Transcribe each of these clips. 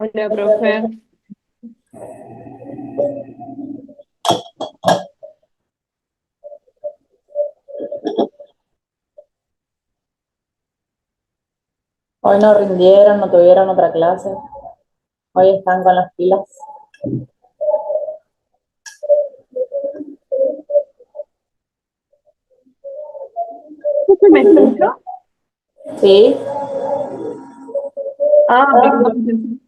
Hola, profe. Hoy no rindieron, no tuvieron otra clase. Hoy están con las pilas. ¿Profe, me escuchó? Sí, Ah, perdón.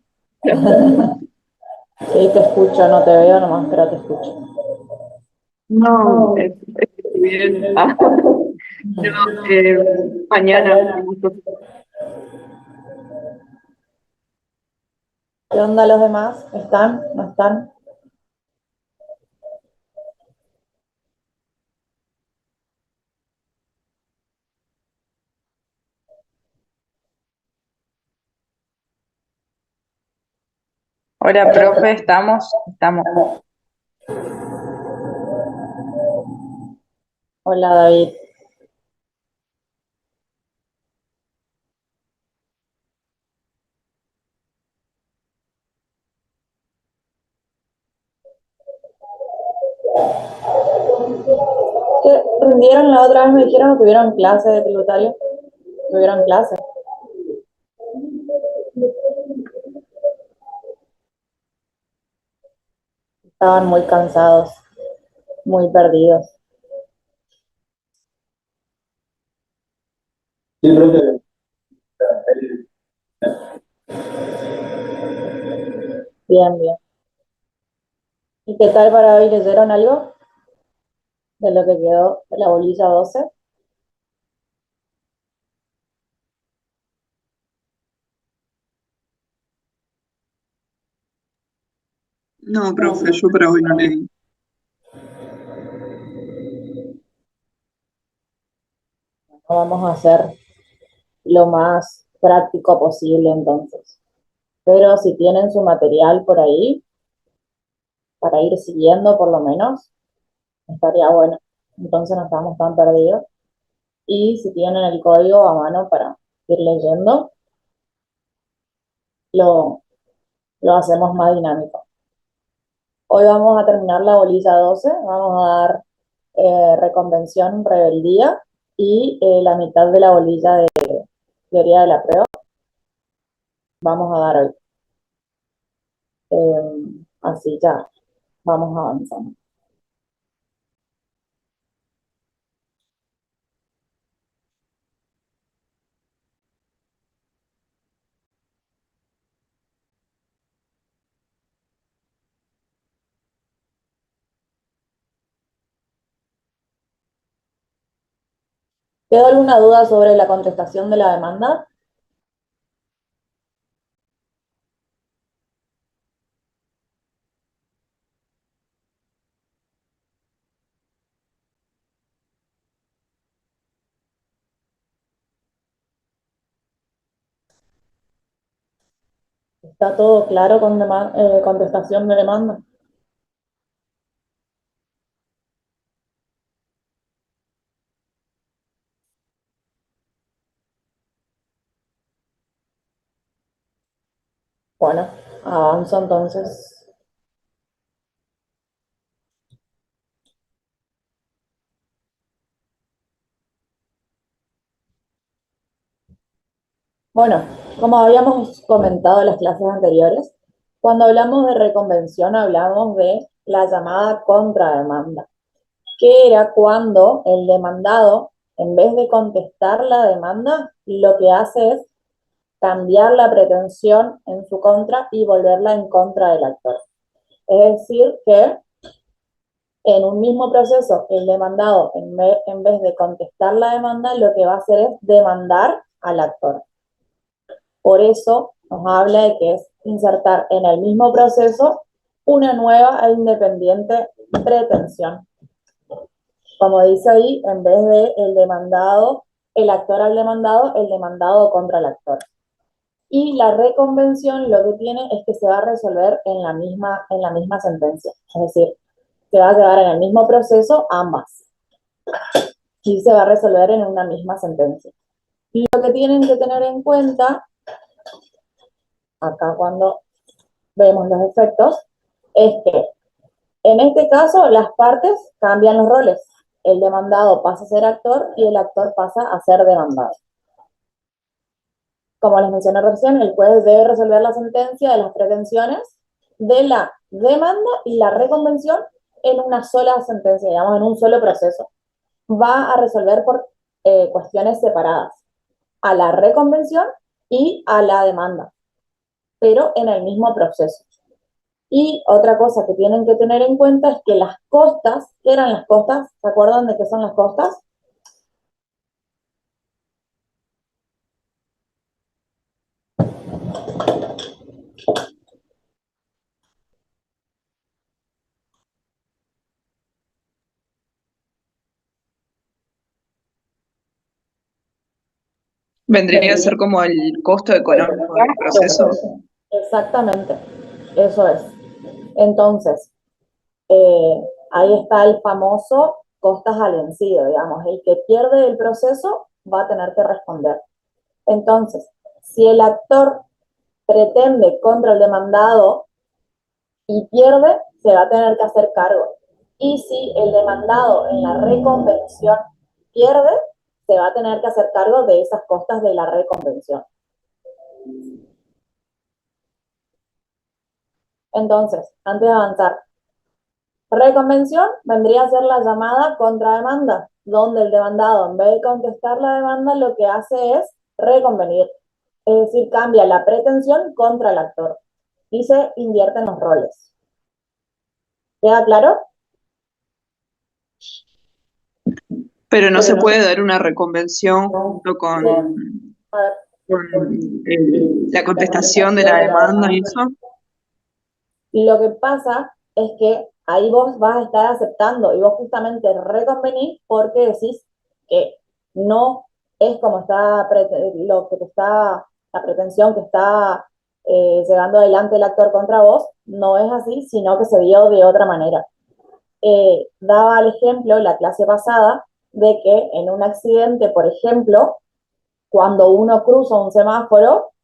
sí, te escucho, no te veo nomás, pero te escucho. No, estoy bien. Ah, no, mañana. ¿Qué onda los demás? ¿Están? ¿No están? Hola, profe, estamos. Hola David. ¿Qué rindieron la otra vez? Me dijeron que tuvieron clase de tributario. Tuvieron clase. Estaban muy cansados, muy perdidos. Sí, profe. Bien, bien. ¿Y qué tal para hoy? ¿Leyeron algo de lo que quedó de la bolilla 12? No, profe, yo para hoy no leí. Vamos a hacer lo más práctico posible entonces. Pero si tienen su material por ahí, para ir siguiendo por lo menos, estaría bueno. Entonces no estamos tan perdidos. Y si tienen el código a mano para ir leyendo, lo, lo hacemos más dinámico. Hoy vamos a terminar la bolilla 12, vamos a dar reconvención, rebeldía y la mitad de la bolilla de teoría de la prueba vamos a dar hoy. Así ya vamos avanzando. ¿Quedó alguna duda sobre la contestación de la demanda? ¿Está todo claro con contestación de demanda? Bueno, avanzo entonces. Bueno, como habíamos comentado en las clases anteriores, cuando hablamos de reconvención hablamos de la llamada contrademanda, que era cuando el demandado, en vez de contestar la demanda, lo que hace es cambiar la pretensión en su contra y volverla en contra del actor. Es decir, que en un mismo proceso, el demandado, en vez de contestar la demanda, lo que va a hacer es demandar al actor. Por eso nos habla de que es insertar en el mismo proceso una nueva e independiente pretensión. Como dice ahí, en vez de el demandado, el actor al demandado, el demandado contra el actor. Y la reconvención lo que tiene es que se va a resolver en la misma sentencia. Es decir, se va a llevar en el mismo proceso ambas. Y se va a resolver en una misma sentencia. Y lo que tienen que tener en cuenta, acá cuando vemos los efectos, es que en este caso las partes cambian los roles. El demandado pasa a ser actor y el actor pasa a ser demandado. Como les mencioné recién, el juez debe resolver la sentencia de las pretensiones de la demanda y la reconvención en una sola sentencia, digamos, en un solo proceso. Va a resolver por cuestiones separadas a la reconvención y a la demanda, pero en el mismo proceso. Y otra cosa que tienen que tener en cuenta es que las costas, ¿qué eran las costas? ¿Se acuerdan de qué son las costas? Vendría a ser como el costo económico del proceso. Exactamente, eso es. Entonces, ahí está el famoso costas al vencido, digamos, el que pierde el proceso va a tener que responder. Entonces, si el actor pretende contra el demandado y pierde, se va a tener que hacer cargo. Y si el demandado en la reconvención pierde, se va a tener que hacer cargo de esas costas de la reconvención. Entonces, antes de avanzar, reconvención vendría a ser la llamada contrademanda, donde el demandado, en vez de contestar la demanda, lo que hace es reconvenir. Es decir, cambia la pretensión contra el actor y se invierten los roles. ¿Queda claro? Pero no se puede dar una reconvención junto con, A ver, la contestación de la demanda y eso. y lo que pasa es que ahí vos vas a estar aceptando y vos justamente reconvenís porque decís que no es como está lo que te está, la pretensión que está llevando adelante el actor contra vos, no es así, sino que se dio de otra manera. Daba el ejemplo la clase pasada de que en un accidente, por ejemplo, cuando uno eh, cruza un semáforo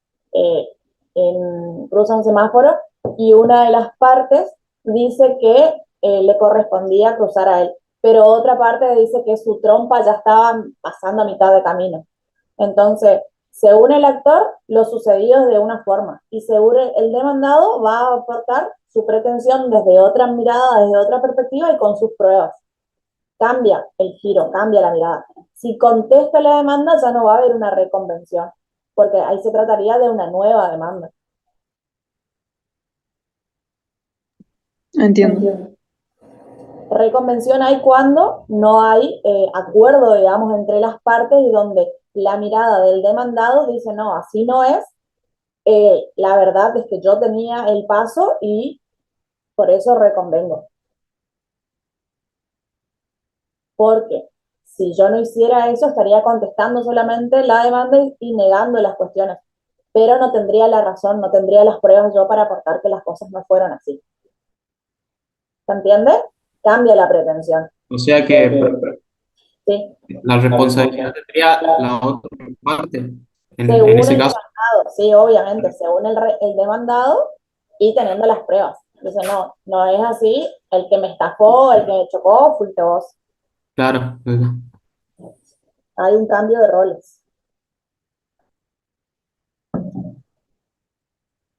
y una de las partes dice que le correspondía cruzar a él, pero otra parte dice que su trompa ya estaba pasando a mitad de camino. Entonces, según el actor, lo sucedido es de una forma y según el demandado va a aportar su pretensión desde otra mirada, desde otra perspectiva y con sus pruebas. Cambia el giro, cambia la mirada. Si contesta la demanda, ya no va a haber una reconvención, porque ahí se trataría de una nueva demanda. Entiendo. Reconvención hay cuando no hay acuerdo, digamos, entre las partes y donde la mirada del demandado dice, no, así no es, la verdad es que yo tenía el paso y por eso reconvengo. Porque si yo no hiciera eso, estaría contestando solamente la demanda y negando las cuestiones, pero no tendría la razón, no tendría las pruebas yo para aportar que las cosas no fueron así. ¿Se entiende? Cambia la pretensión. O sea que ¿Sí? la responsabilidad tendría la otra parte, en Según ese el caso. demandado, sí, obviamente, según el demandado y teniendo las pruebas. Dice, no, no es así, el que me estafó, el que me chocó, fuiste vos. Claro. Hay un cambio de roles.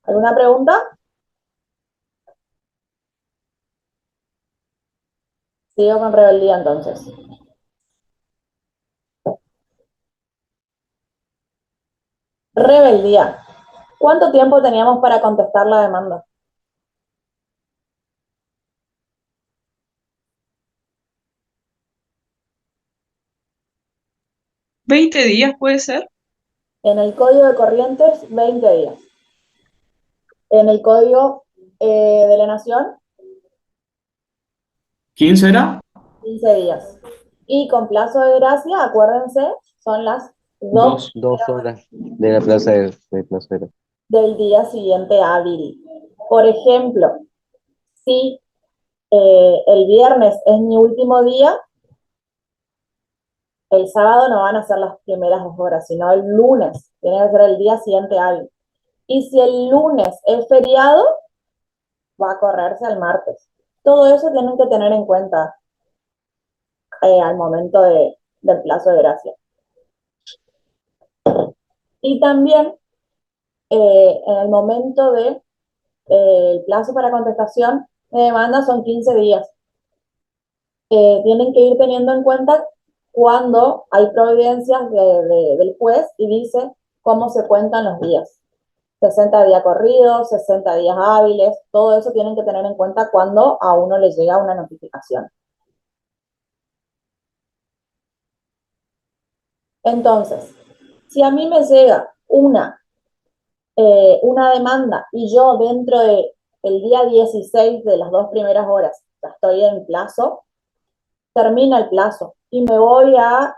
¿Alguna pregunta? Sigo con rebeldía entonces. Rebeldía. ¿Cuánto tiempo teníamos para contestar la demanda? 20 días puede ser. En el código de corrientes, 20 días. En el código de la nación, 15 era 15 días. Y con plazo de gracia, acuérdense, son las 2 2. 2 horas de la plaza de Placera. del día siguiente hábil. Por ejemplo, si el viernes es mi último día, el sábado no van a ser las primeras 2 horas, sino el lunes. Tiene que ser el día siguiente hábil. Y si el lunes es feriado, va a correrse el martes. Todo eso tienen que tener en cuenta al momento del plazo de gracia. Y también en el momento de el plazo para contestación de demanda son 15 días. Tienen que ir teniendo en cuenta cuando hay providencias del juez y dice cómo se cuentan los días. 60 días corridos, 60 días hábiles, todo eso tienen que tener en cuenta cuando a uno le llega una notificación. Entonces, si a mí me llega una demanda y yo dentro del día 16 de las 2 primeras horas ya estoy en plazo, termina el plazo y me voy a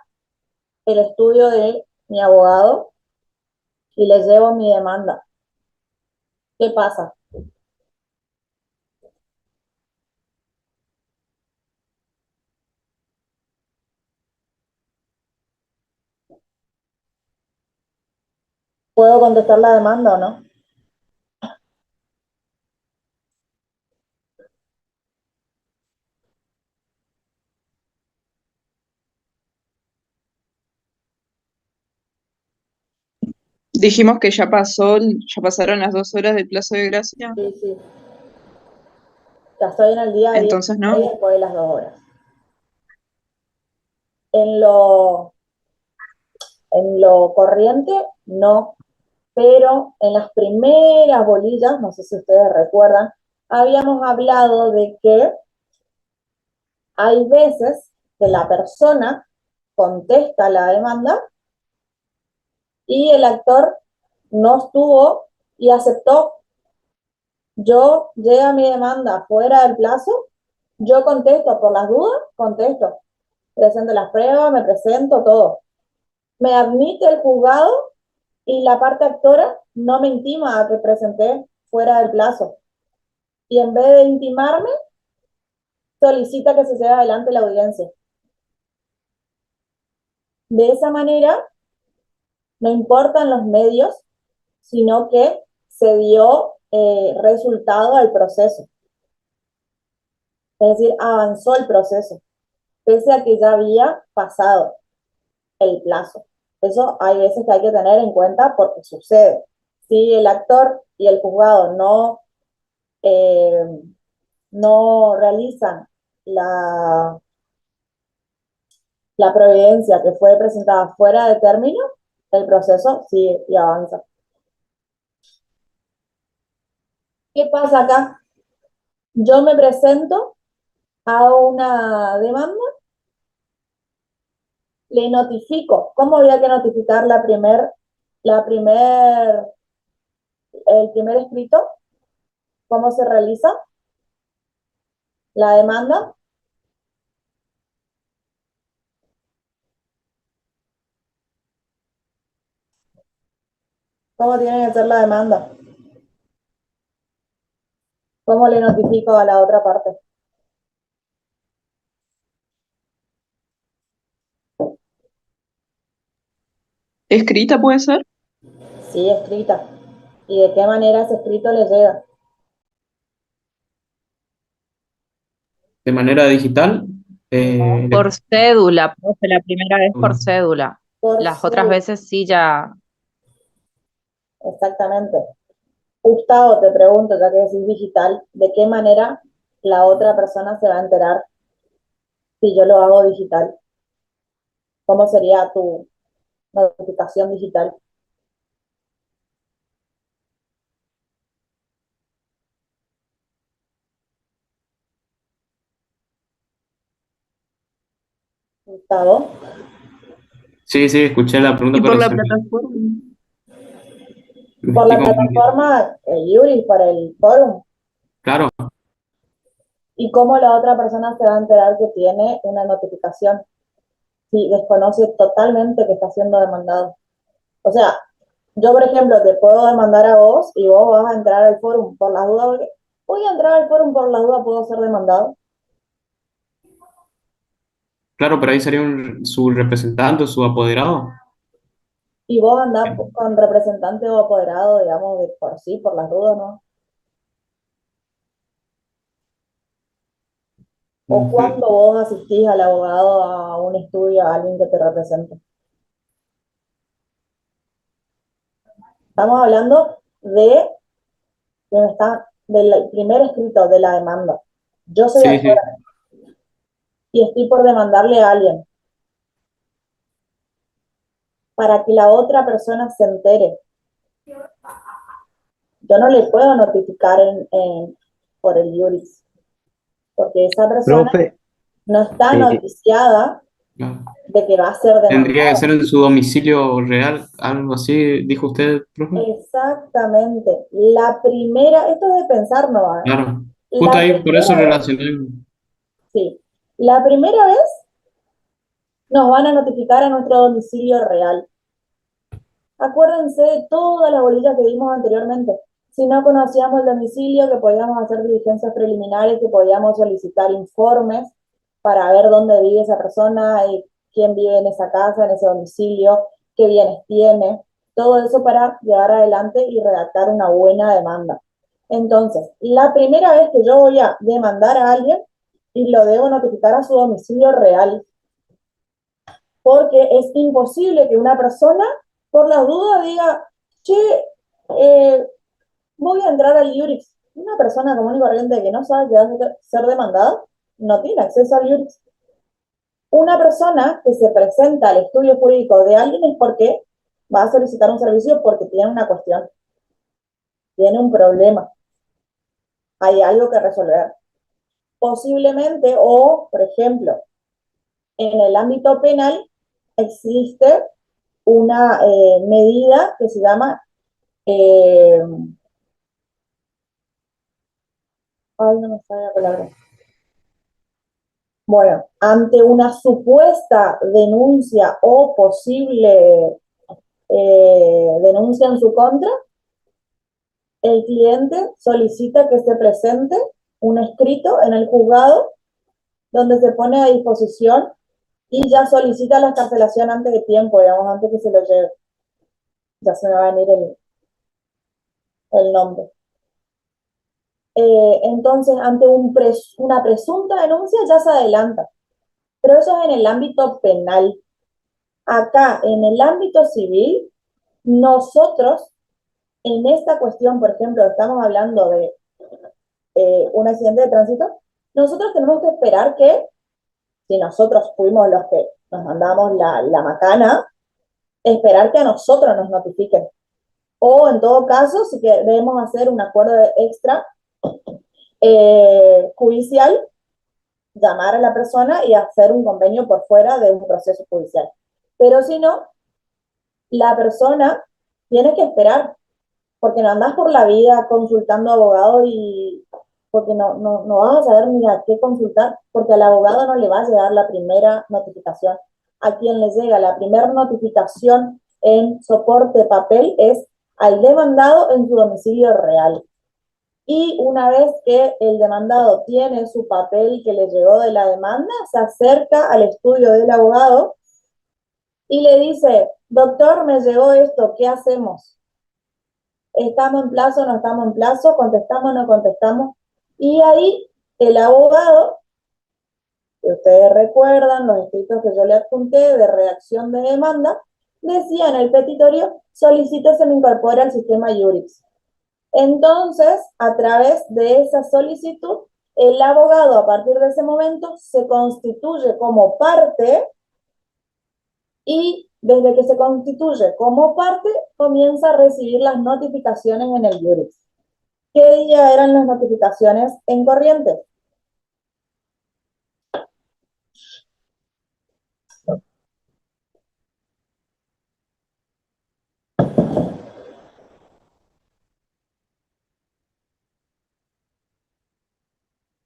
el estudio de mi abogado y le llevo mi demanda. ¿Qué pasa? ¿Puedo contestar la demanda o no? Dijimos que ya pasaron las 2 horas del plazo de gracia, Sí, sí. Ya estoy en el día entonces 16 no. después de las 2 horas. En lo, en lo corriente, no, pero en las primeras bolillas, no sé si ustedes recuerdan, habíamos hablado de que hay veces que la persona contesta la demanda y el actor no estuvo y aceptó. Yo llega mi demanda fuera del plazo, yo contesto por las dudas, contesto, presento las pruebas, me presento todo. Me admite el juzgado y la parte actora no me intima a que presenté fuera del plazo. Y en vez de intimarme, solicita que se lleve adelante la audiencia. De esa manera, no importan los medios, sino que se dio resultado al proceso. Es decir, avanzó el proceso, pese a que ya había pasado el plazo. Eso hay veces que hay que tener en cuenta porque sucede. Si el actor y el juzgado eh, no realizan la, la providencia que fue presentada fuera de término, el proceso sigue y avanza. ¿Qué pasa acá? Yo me presento, hago una demanda, le notifico. ¿Cómo había que notificar el primer escrito? ¿Cómo se realiza la demanda? ¿Cómo tiene que ser la demanda? ¿Cómo le notifico a la otra parte? ¿Escrita puede ser? Sí, escrita. ¿Y de qué manera ese escrito le llega? De manera digital, Por cédula, profe, la primera vez por cédula. Por Las otras cédula. veces sí ya. Exactamente. Gustavo, te pregunto, ya que decís digital, ¿de qué manera la otra persona se va a enterar si yo lo hago digital? ¿Cómo sería tu notificación digital? Gustavo, sí, sí, escuché la pregunta, Y por pero la se plataforma. me por estoy la confundiendo. plataforma Yuri, por el forum. Claro, ¿Y cómo la otra persona se va a enterar que tiene una notificación si desconoce totalmente que está siendo demandado? O sea, yo, por ejemplo, te puedo demandar a vos y vos vas a entrar al forum por las dudas, porque voy a entrar al forum por las dudas, puedo ser demandado. claro, pero ahí sería su representante o su apoderado. Y vos andás con representante o apoderado, digamos, de por sí, por las dudas, ¿no? o Ujú. cuando vos asistís al abogado a un estudio, a alguien que te represente. Estamos hablando del primer escrito de la demanda. Yo soy Sí, actora sí, y estoy por demandarle a alguien para que la otra persona se entere. Yo no le puedo notificar por el Yuris, porque esa persona Profe, no está eh, noticiada claro. de que va a ser Tendría que demandada. ser en su domicilio real, algo así, dijo usted, profe. Exactamente. La primera, esto es de pensar, ¿no? Claro. Justo La ahí, por eso primera vez, relacioné. sí. La primera vez nos van a notificar a nuestro domicilio real. Acuérdense de todas las bolillas que vimos anteriormente. Si no conocíamos el domicilio, que podíamos hacer diligencias preliminares, que podíamos solicitar informes para ver dónde vive esa persona, y quién vive en esa casa, en ese domicilio, qué bienes tiene, todo eso para llevar adelante y redactar una buena demanda. Entonces, la primera vez que yo voy a demandar a alguien y lo debo notificar a su domicilio real, porque es imposible que una persona, por las dudas, diga, che, eh, voy a entrar al Iurix. Una persona común y corriente que no sabe que va a ser demandada no tiene acceso al Iurix. Una persona que se presenta al estudio jurídico de alguien es porque va a solicitar un servicio porque tiene una cuestión, tiene un problema, hay algo que resolver. Posiblemente, o por ejemplo, en el ámbito penal existe una medida que se llama eh, ay, no me sale la palabra. Bueno, ante una supuesta denuncia o posible denuncia en su contra, el cliente solicita que se presente un escrito en el juzgado donde se pone a disposición y ya solicita la escarcelación antes de tiempo, digamos, antes que se lo lleve. Ya se me va a venir el nombre. Entonces, ante una presunta denuncia ya se adelanta, pero eso es en el ámbito penal. Acá, en el ámbito civil, nosotros, en esta cuestión, por ejemplo, estamos hablando de un accidente de tránsito, nosotros tenemos que esperar que, si nosotros fuimos los que nos mandamos la macana, esperar que a nosotros nos notifiquen. O en todo caso, si queremos hacer un acuerdo extra judicial, llamar a la persona y hacer un convenio por fuera de un proceso judicial. Pero si no, la persona tiene que esperar, porque no andas por la vida consultando abogados y porque no vas a saber ni a qué consultar, porque al abogado no le va a llegar la primera notificación. A quien le llega la primera notificación en soporte papel es al demandado en su domicilio real. Y una vez que el demandado tiene su papel que le llegó de la demanda, se acerca al estudio del abogado y le dice, doctor, me llegó esto, ¿qué hacemos? ¿Estamos en plazo, no estamos en plazo? ¿Contestamos, no contestamos? Y ahí el abogado, que ustedes recuerdan, los escritos que yo le adjunté de redacción de demanda, decía en el petitorio, solicito se me incorpore al sistema Iurix. Entonces, a través de esa solicitud, el abogado a partir de ese momento se constituye como parte y desde que se constituye como parte comienza a recibir las notificaciones en el Iurix. ¿Qué día eran las notificaciones en Corrientes?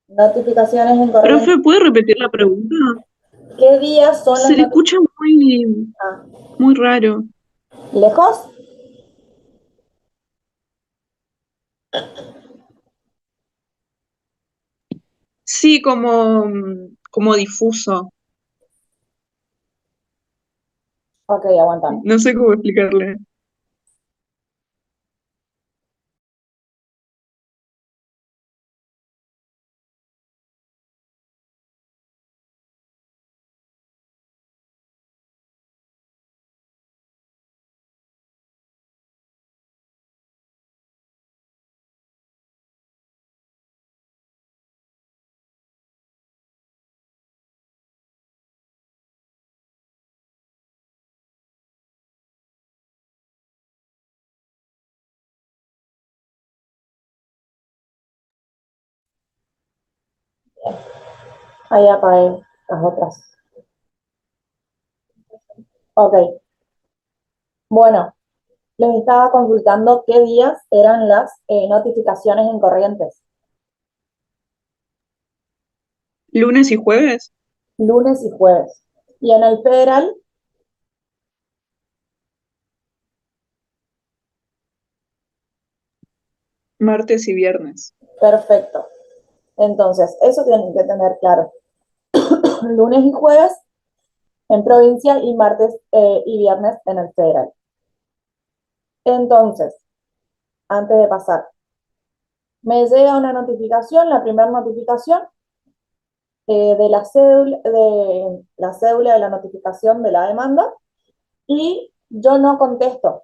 Notificaciones en Corrientes. Profe, ¿puede repetir la pregunta? ¿Qué días son las Se le notificaciones? escucha muy raro. ¿Lejos? Sí, como difuso. Ok, aguantame. No sé cómo explicarle. Ahí apagué las otras. Ok. Bueno, les estaba consultando qué días eran las notificaciones en Corrientes. ¿Lunes y jueves? Lunes y jueves. Y en el federal, Martes y viernes. perfecto. Entonces, eso tienen que tener claro. Lunes y jueves en provincia y martes y viernes en el federal. Entonces, antes de pasar, me llega una notificación, la primera notificación de la cédula de la notificación de la demanda y yo no contesto.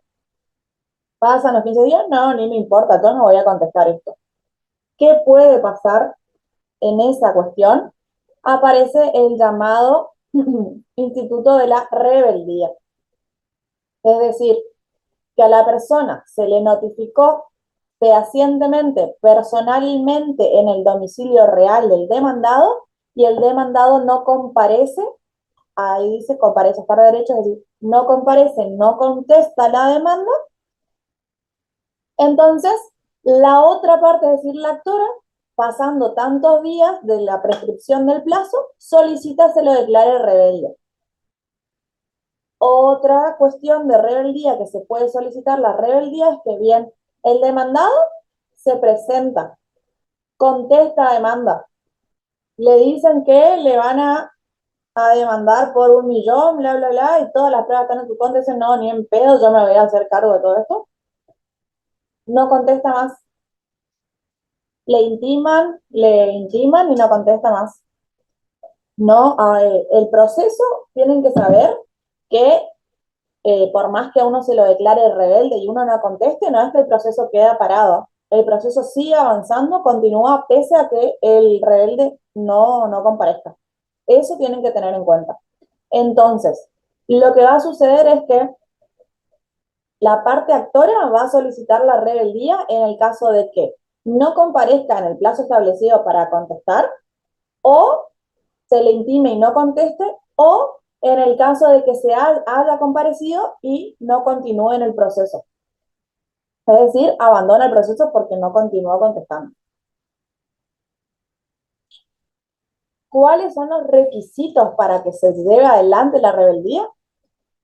Pasan los 15 días, no, ni me importa, yo no voy a contestar esto. ¿Qué puede pasar en esa cuestión? Aparece el llamado Instituto de la Rebeldía. Es decir, que a la persona se le notificó fehacientemente, personalmente en el domicilio real del demandado y el demandado no comparece, ahí dice comparece, para derecho, es decir, no comparece, no contesta la demanda, entonces la otra parte, es decir, la actora, pasando tantos días de la prescripción del plazo, solicita se lo declare rebelde. Otra cuestión de rebeldía que se puede solicitar, la rebeldía, es que bien, el demandado se presenta, contesta demanda, le dicen que le van a demandar por 1 millón, bla, bla, bla, y todas las pruebas están en tu contra, dicen, no, ni en pedo, yo me voy a hacer cargo de todo esto. No contesta más. Le intiman y no contesta más. No, el proceso tienen que saber que por más que a uno se lo declare rebelde y uno no conteste, no es que el proceso queda parado. El proceso sigue avanzando, continúa pese a que el rebelde no comparezca. Eso tienen que tener en cuenta. Entonces, lo que va a suceder es que la parte actora va a solicitar la rebeldía en el caso de que no comparezca en el plazo establecido para contestar, o se le intime y no conteste, o en el caso de que se haya comparecido y no continúe en el proceso. Es decir, abandona el proceso porque no continuó contestando. ¿Cuáles son los requisitos para que se lleve adelante la rebeldía?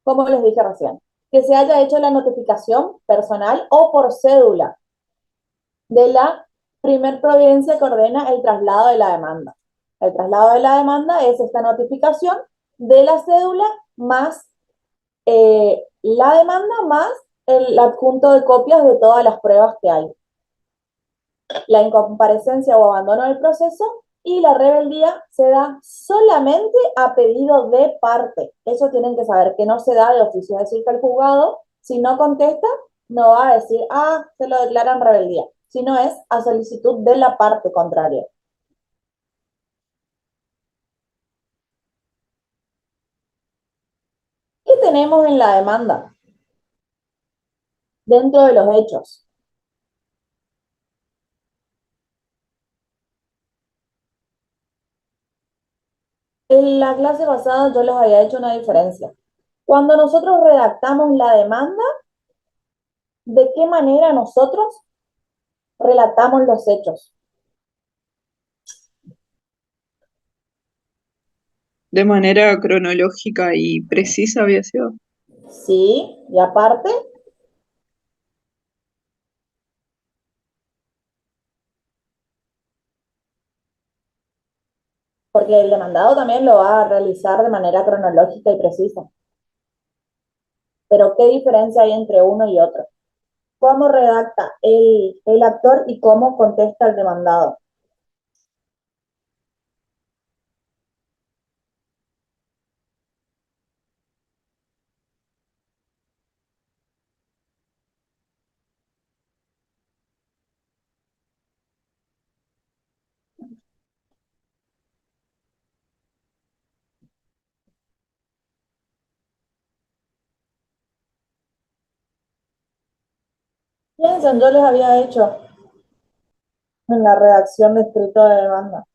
Como les dije recién, que se haya hecho la notificación personal o por cédula de la primer providencia que ordena el traslado de la demanda. El traslado de la demanda es esta notificación de la cédula más la demanda más el adjunto de copias de todas las pruebas que hay. La incomparecencia o abandono del proceso y la rebeldía se da solamente a pedido de parte. Eso tienen que saber, que no se da de oficio. Es decir, que el juzgado, si no contesta, no va a decir, se lo declaran rebeldía, sino es a solicitud de la parte contraria. ¿Qué tenemos en la demanda? Dentro de los hechos. En la clase pasada yo les había hecho una diferencia. Cuando nosotros redactamos la demanda, ¿de qué manera nosotros relatamos los hechos? De manera cronológica y precisa había sido. Sí, y aparte, porque el demandado también lo va a realizar de manera cronológica y precisa. Pero ¿qué diferencia hay entre uno y otro? ¿Cómo redacta el actor y cómo contesta el demandado? Piensen, yo les había hecho en la redacción de escrito de demanda.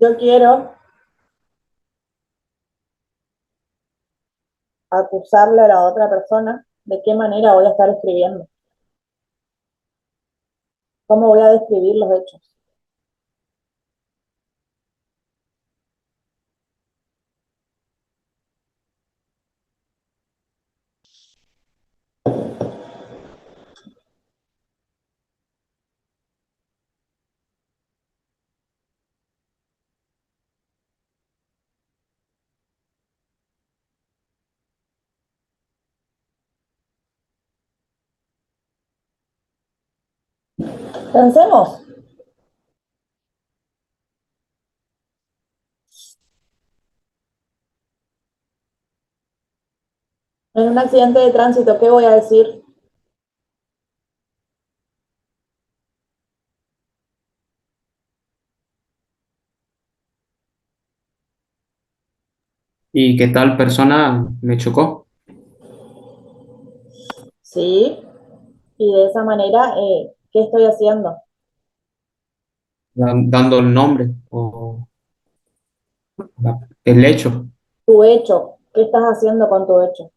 yo quiero acusarle a la otra persona, ¿de qué manera voy a estar escribiendo? ¿Cómo voy a describir los hechos? Pensemos. En un accidente de tránsito, ¿qué voy a decir? ¿Y qué tal persona me chocó? Sí, y de esa manera, ¿qué estoy haciendo? Dando el nombre o el hecho. Tu hecho, ¿qué estás haciendo con tu hecho?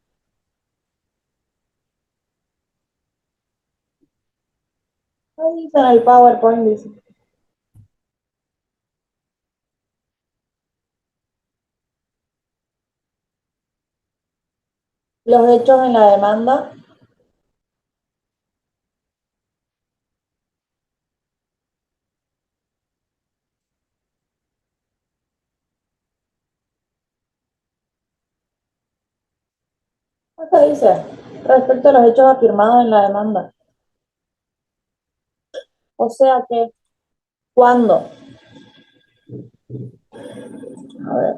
Ahí dice en el PowerPoint, dice. Los hechos en la demanda, acá dice, respecto a los hechos afirmados en la demanda. O sea que, ¿cuándo? A ver,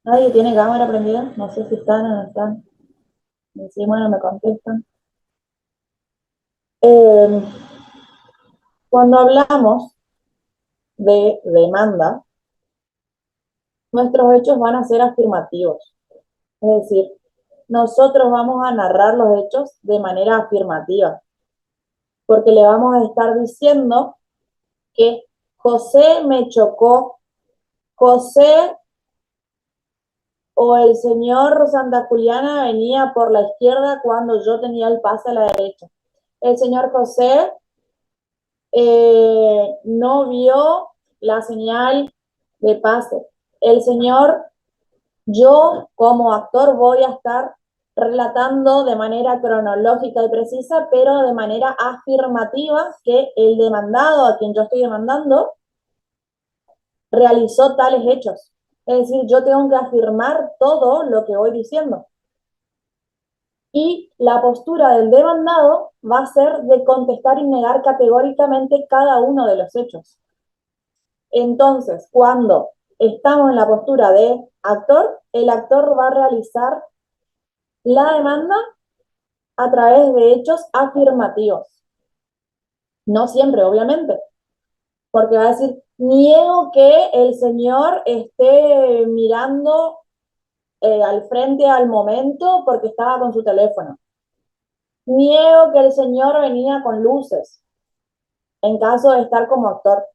¿nadie tiene cámara prendida? No sé si están o no están. Sí, bueno, me contestan. Eh, Cuando hablamos de demanda, nuestros hechos van a ser afirmativos. Es decir, nosotros vamos a narrar los hechos de manera afirmativa, porque le vamos a estar diciendo que José me chocó, José o el señor Santa Juliana venía por la izquierda cuando yo tenía el pase a la derecha. El señor José no vio la señal de pase. El señor, yo como actor voy a estar relatando de manera cronológica y precisa, pero de manera afirmativa que el demandado, a quien yo estoy demandando, realizó tales hechos. Es decir, yo tengo que afirmar todo lo que voy diciendo. Y la postura del demandado va a ser de contestar y negar categóricamente cada uno de los hechos. Entonces, cuando estamos en la postura de actor, el actor va a realizar la demanda a través de hechos afirmativos. No siempre, obviamente, porque va a decir, niego que el señor esté mirando al frente al momento porque estaba con su teléfono. Niego que el señor venía con luces, en caso de estar como actor.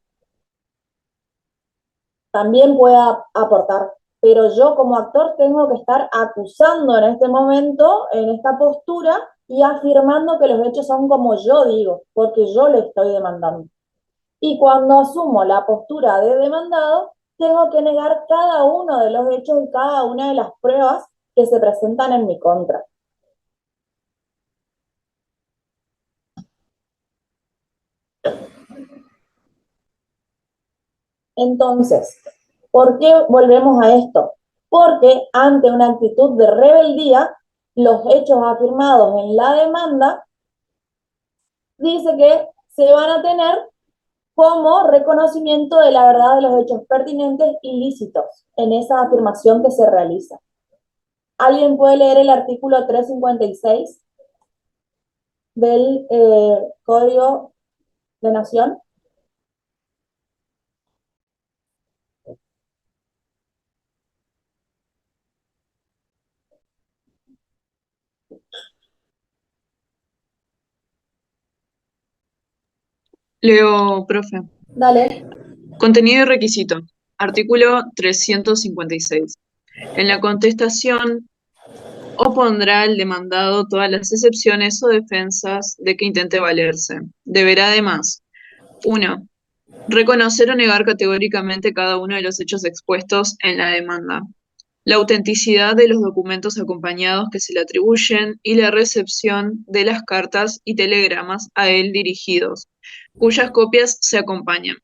También pueda aportar, pero yo como actor tengo que estar acusando en este momento, en esta postura, y afirmando que los hechos son como yo digo, porque yo le estoy demandando. Y cuando asumo la postura de demandado, tengo que negar cada uno de los hechos y cada una de las pruebas que se presentan en mi contra. Entonces, ¿por qué volvemos a esto? Porque ante una actitud de rebeldía, los hechos afirmados en la demanda dice que se van a tener como reconocimiento de la verdad de los hechos pertinentes y lícitos en esa afirmación que se realiza. ¿Alguien puede leer el artículo 356 del Código de Nación? Leo, profe. Dale. Contenido y requisito. Artículo 356. En la contestación opondrá el demandado todas las excepciones o defensas de que intente valerse. Deberá además: 1. Reconocer o negar categóricamente cada uno de los hechos expuestos en la demanda, la autenticidad de los documentos acompañados que se le atribuyen y la recepción de las cartas y telegramas a él dirigidos, cuyas copias se acompañan.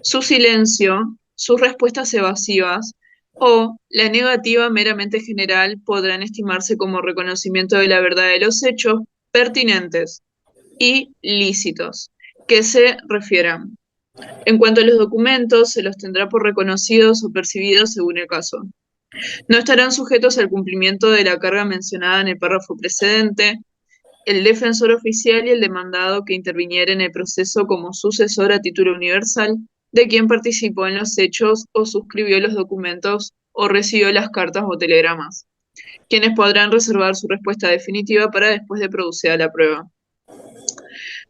Su silencio, sus respuestas evasivas o la negativa meramente general podrán estimarse como reconocimiento de la verdad de los hechos pertinentes y lícitos que se refieran. En cuanto a los documentos, se los tendrá por reconocidos o percibidos según el caso. No estarán sujetos al cumplimiento de la carga mencionada en el párrafo precedente el defensor oficial y el demandado que interviniera en el proceso como sucesor a título universal de quien participó en los hechos o suscribió los documentos o recibió las cartas o telegramas, quienes podrán reservar su respuesta definitiva para después de producida la prueba.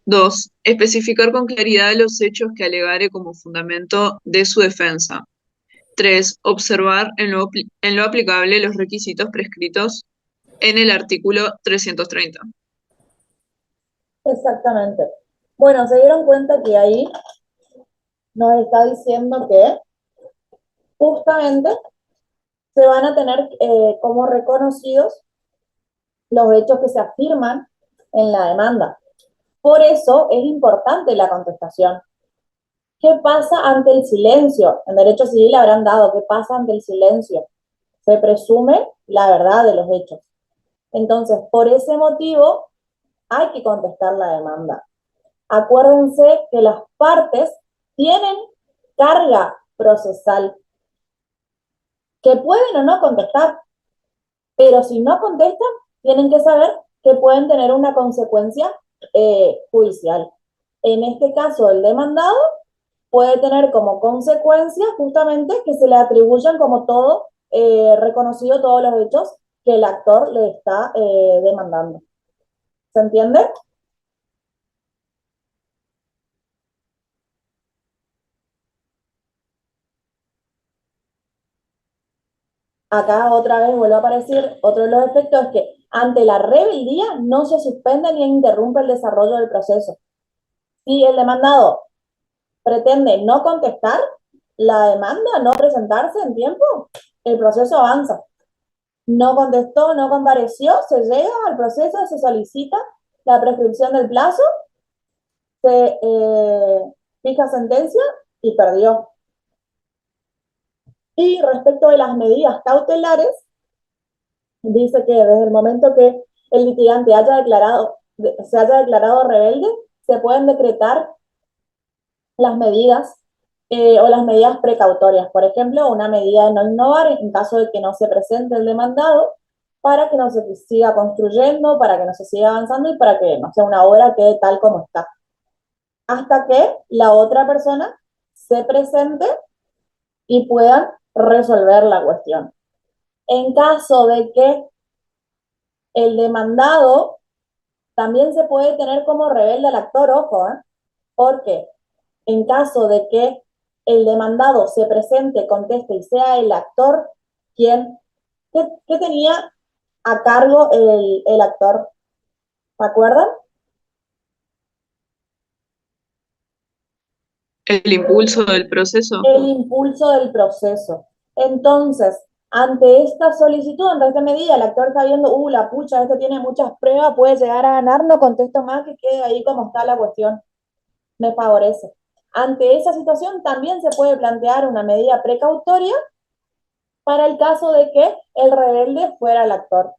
2. Especificar con claridad los hechos que alegare como fundamento de su defensa. 3. Observar en lo aplicable los requisitos prescritos en el artículo 330. Exactamente. Bueno, se dieron cuenta que ahí nos está diciendo que justamente se van a tener como reconocidos los hechos que se afirman en la demanda. Por eso es importante la contestación. ¿Qué pasa ante el silencio? En derecho civil habrán dado, ¿qué pasa ante el silencio? Se presume la verdad de los hechos. Entonces, por ese motivo, hay que contestar la demanda. Acuérdense que las partes tienen carga procesal, que pueden o no contestar, pero si no contestan, tienen que saber que pueden tener una consecuencia judicial. En este caso, el demandado puede tener como consecuencia justamente que se le atribuyan como todo reconocido todos los hechos que el actor le está demandando. ¿Se entiende? Acá otra vez vuelve a aparecer otro de los efectos, es que ante la rebeldía no se suspende ni interrumpe el desarrollo del proceso. Si el demandado pretende no contestar la demanda, no presentarse en tiempo, el proceso avanza. No contestó, no compareció, se llega al proceso, se solicita la prescripción del plazo, se fija sentencia y perdió. Y respecto de las medidas cautelares, dice que desde el momento que el litigante se haya declarado rebelde, se pueden decretar las medidas o las medidas precautorias. Por ejemplo, una medida de no innovar en caso de que no se presente el demandado, para que no se siga construyendo, para que no se siga avanzando y para que no sea una obra quede tal como está. Hasta que la otra persona se presente y puedan resolver la cuestión. En caso de que el demandado también se puede tener como rebelde al actor, ojo, porque en caso de que el demandado se presente, conteste y sea el actor quien, ¿qué tenía a cargo el actor? ¿Se acuerdan? El impulso del proceso. El impulso del proceso. Entonces, ante esta solicitud, ante esta medida, el actor está viendo, la pucha, este tiene muchas pruebas, puede llegar a ganar, no contesto más, que quede ahí como está la cuestión. Me favorece. Ante esa situación también se puede plantear una medida precautoria para el caso de que el rebelde fuera el actor.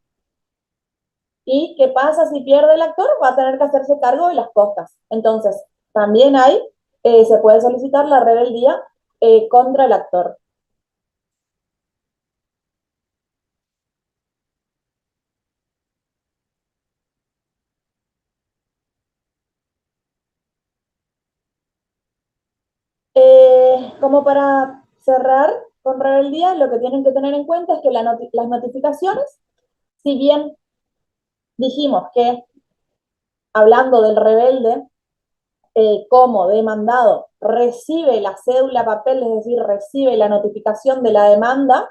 ¿Y qué pasa si pierde el actor? Va a tener que hacerse cargo de las costas. Entonces, también se puede solicitar la rebeldía contra el actor. Como para cerrar con rebeldía, lo que tienen que tener en cuenta es que las notificaciones, si bien dijimos que, hablando del rebelde, como demandado recibe la cédula papel, es decir, recibe la notificación de la demanda,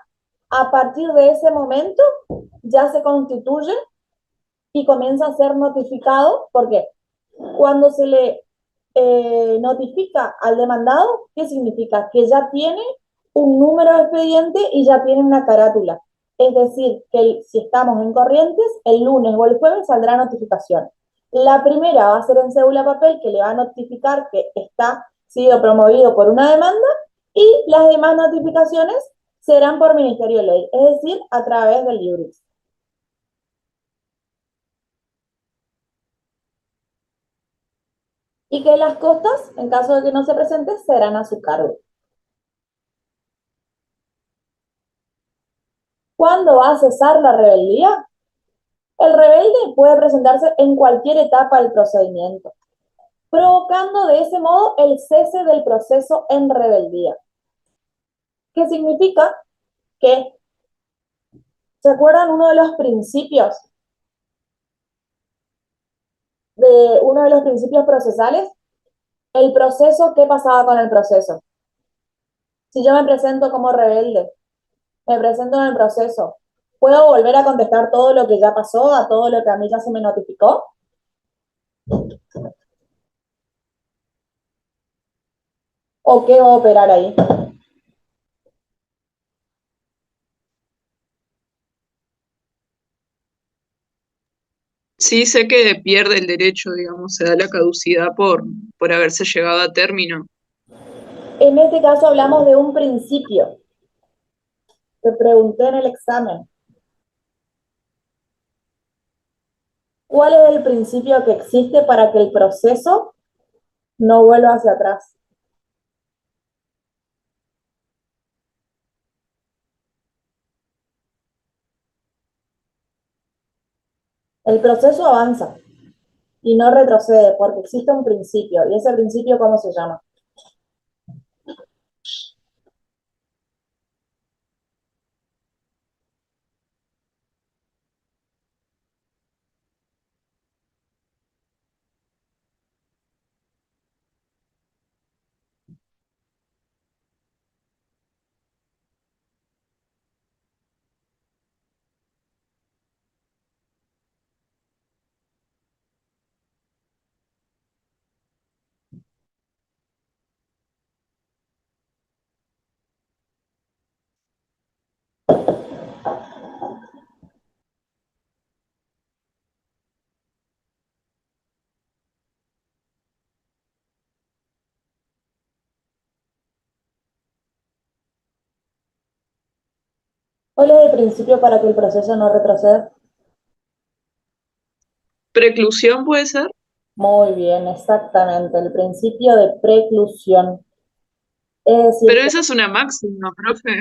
a partir de ese momento ya se constituye y comienza a ser notificado, porque cuando se le notifica al demandado, ¿qué significa? Que ya tiene un número de expediente y ya tiene una carátula. Es decir, que si estamos en Corrientes, el lunes o el jueves saldrá notificación. La primera va a ser en cédula papel, que le va a notificar que está sido promovido por una demanda, y las demás notificaciones serán por Ministerio de Ley, es decir, a través del LIBRIX. Y que las costas, en caso de que no se presente, serán a su cargo. ¿Cuándo va a cesar la rebeldía? El rebelde puede presentarse en cualquier etapa del procedimiento, provocando de ese modo el cese del proceso en rebeldía. ¿Qué significa? Que, ¿se acuerdan uno de los principios procesales? El proceso, ¿qué pasaba con el proceso? Si yo me presento como rebelde, me presento en el proceso, ¿puedo volver a contestar todo lo que ya pasó, a todo lo que a mí ya se me notificó? ¿O qué va a operar ahí? Sí, sé que pierde el derecho, digamos, se da la caducidad por haberse llegado a término. En este caso hablamos de un principio. Te pregunté en el examen, ¿cuál es el principio que existe para que el proceso no vuelva hacia atrás? El proceso avanza y no retrocede porque existe un principio. ¿Y ese principio cómo se llama? ¿Cuál es el principio para que el proceso no retroceda? ¿Preclusión puede ser? Muy bien, exactamente, el principio de preclusión. Es decir, Pero que esa es una máxima, profe.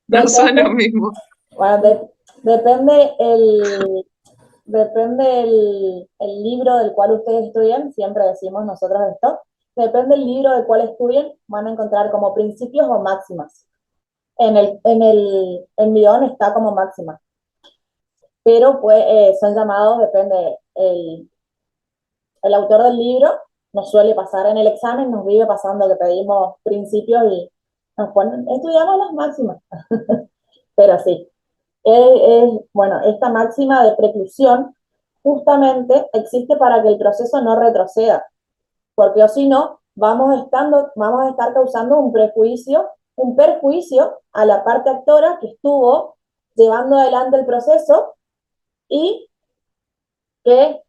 No son depende, lo mismo. bueno, depende el libro del cual ustedes estudian, siempre decimos nosotros esto, depende del libro del cual estudien, van a encontrar como principios o máximas. En mi guión está como máxima, pero pues, son llamados, depende, el autor del libro nos suele pasar en el examen, nos vive pasando que pedimos principios y nos ponen, estudiamos las máximas, pero sí, bueno, esta máxima de preclusión justamente existe para que el proceso no retroceda, porque o si no, vamos a estar causando un perjuicio a la parte actora que estuvo llevando adelante el proceso y que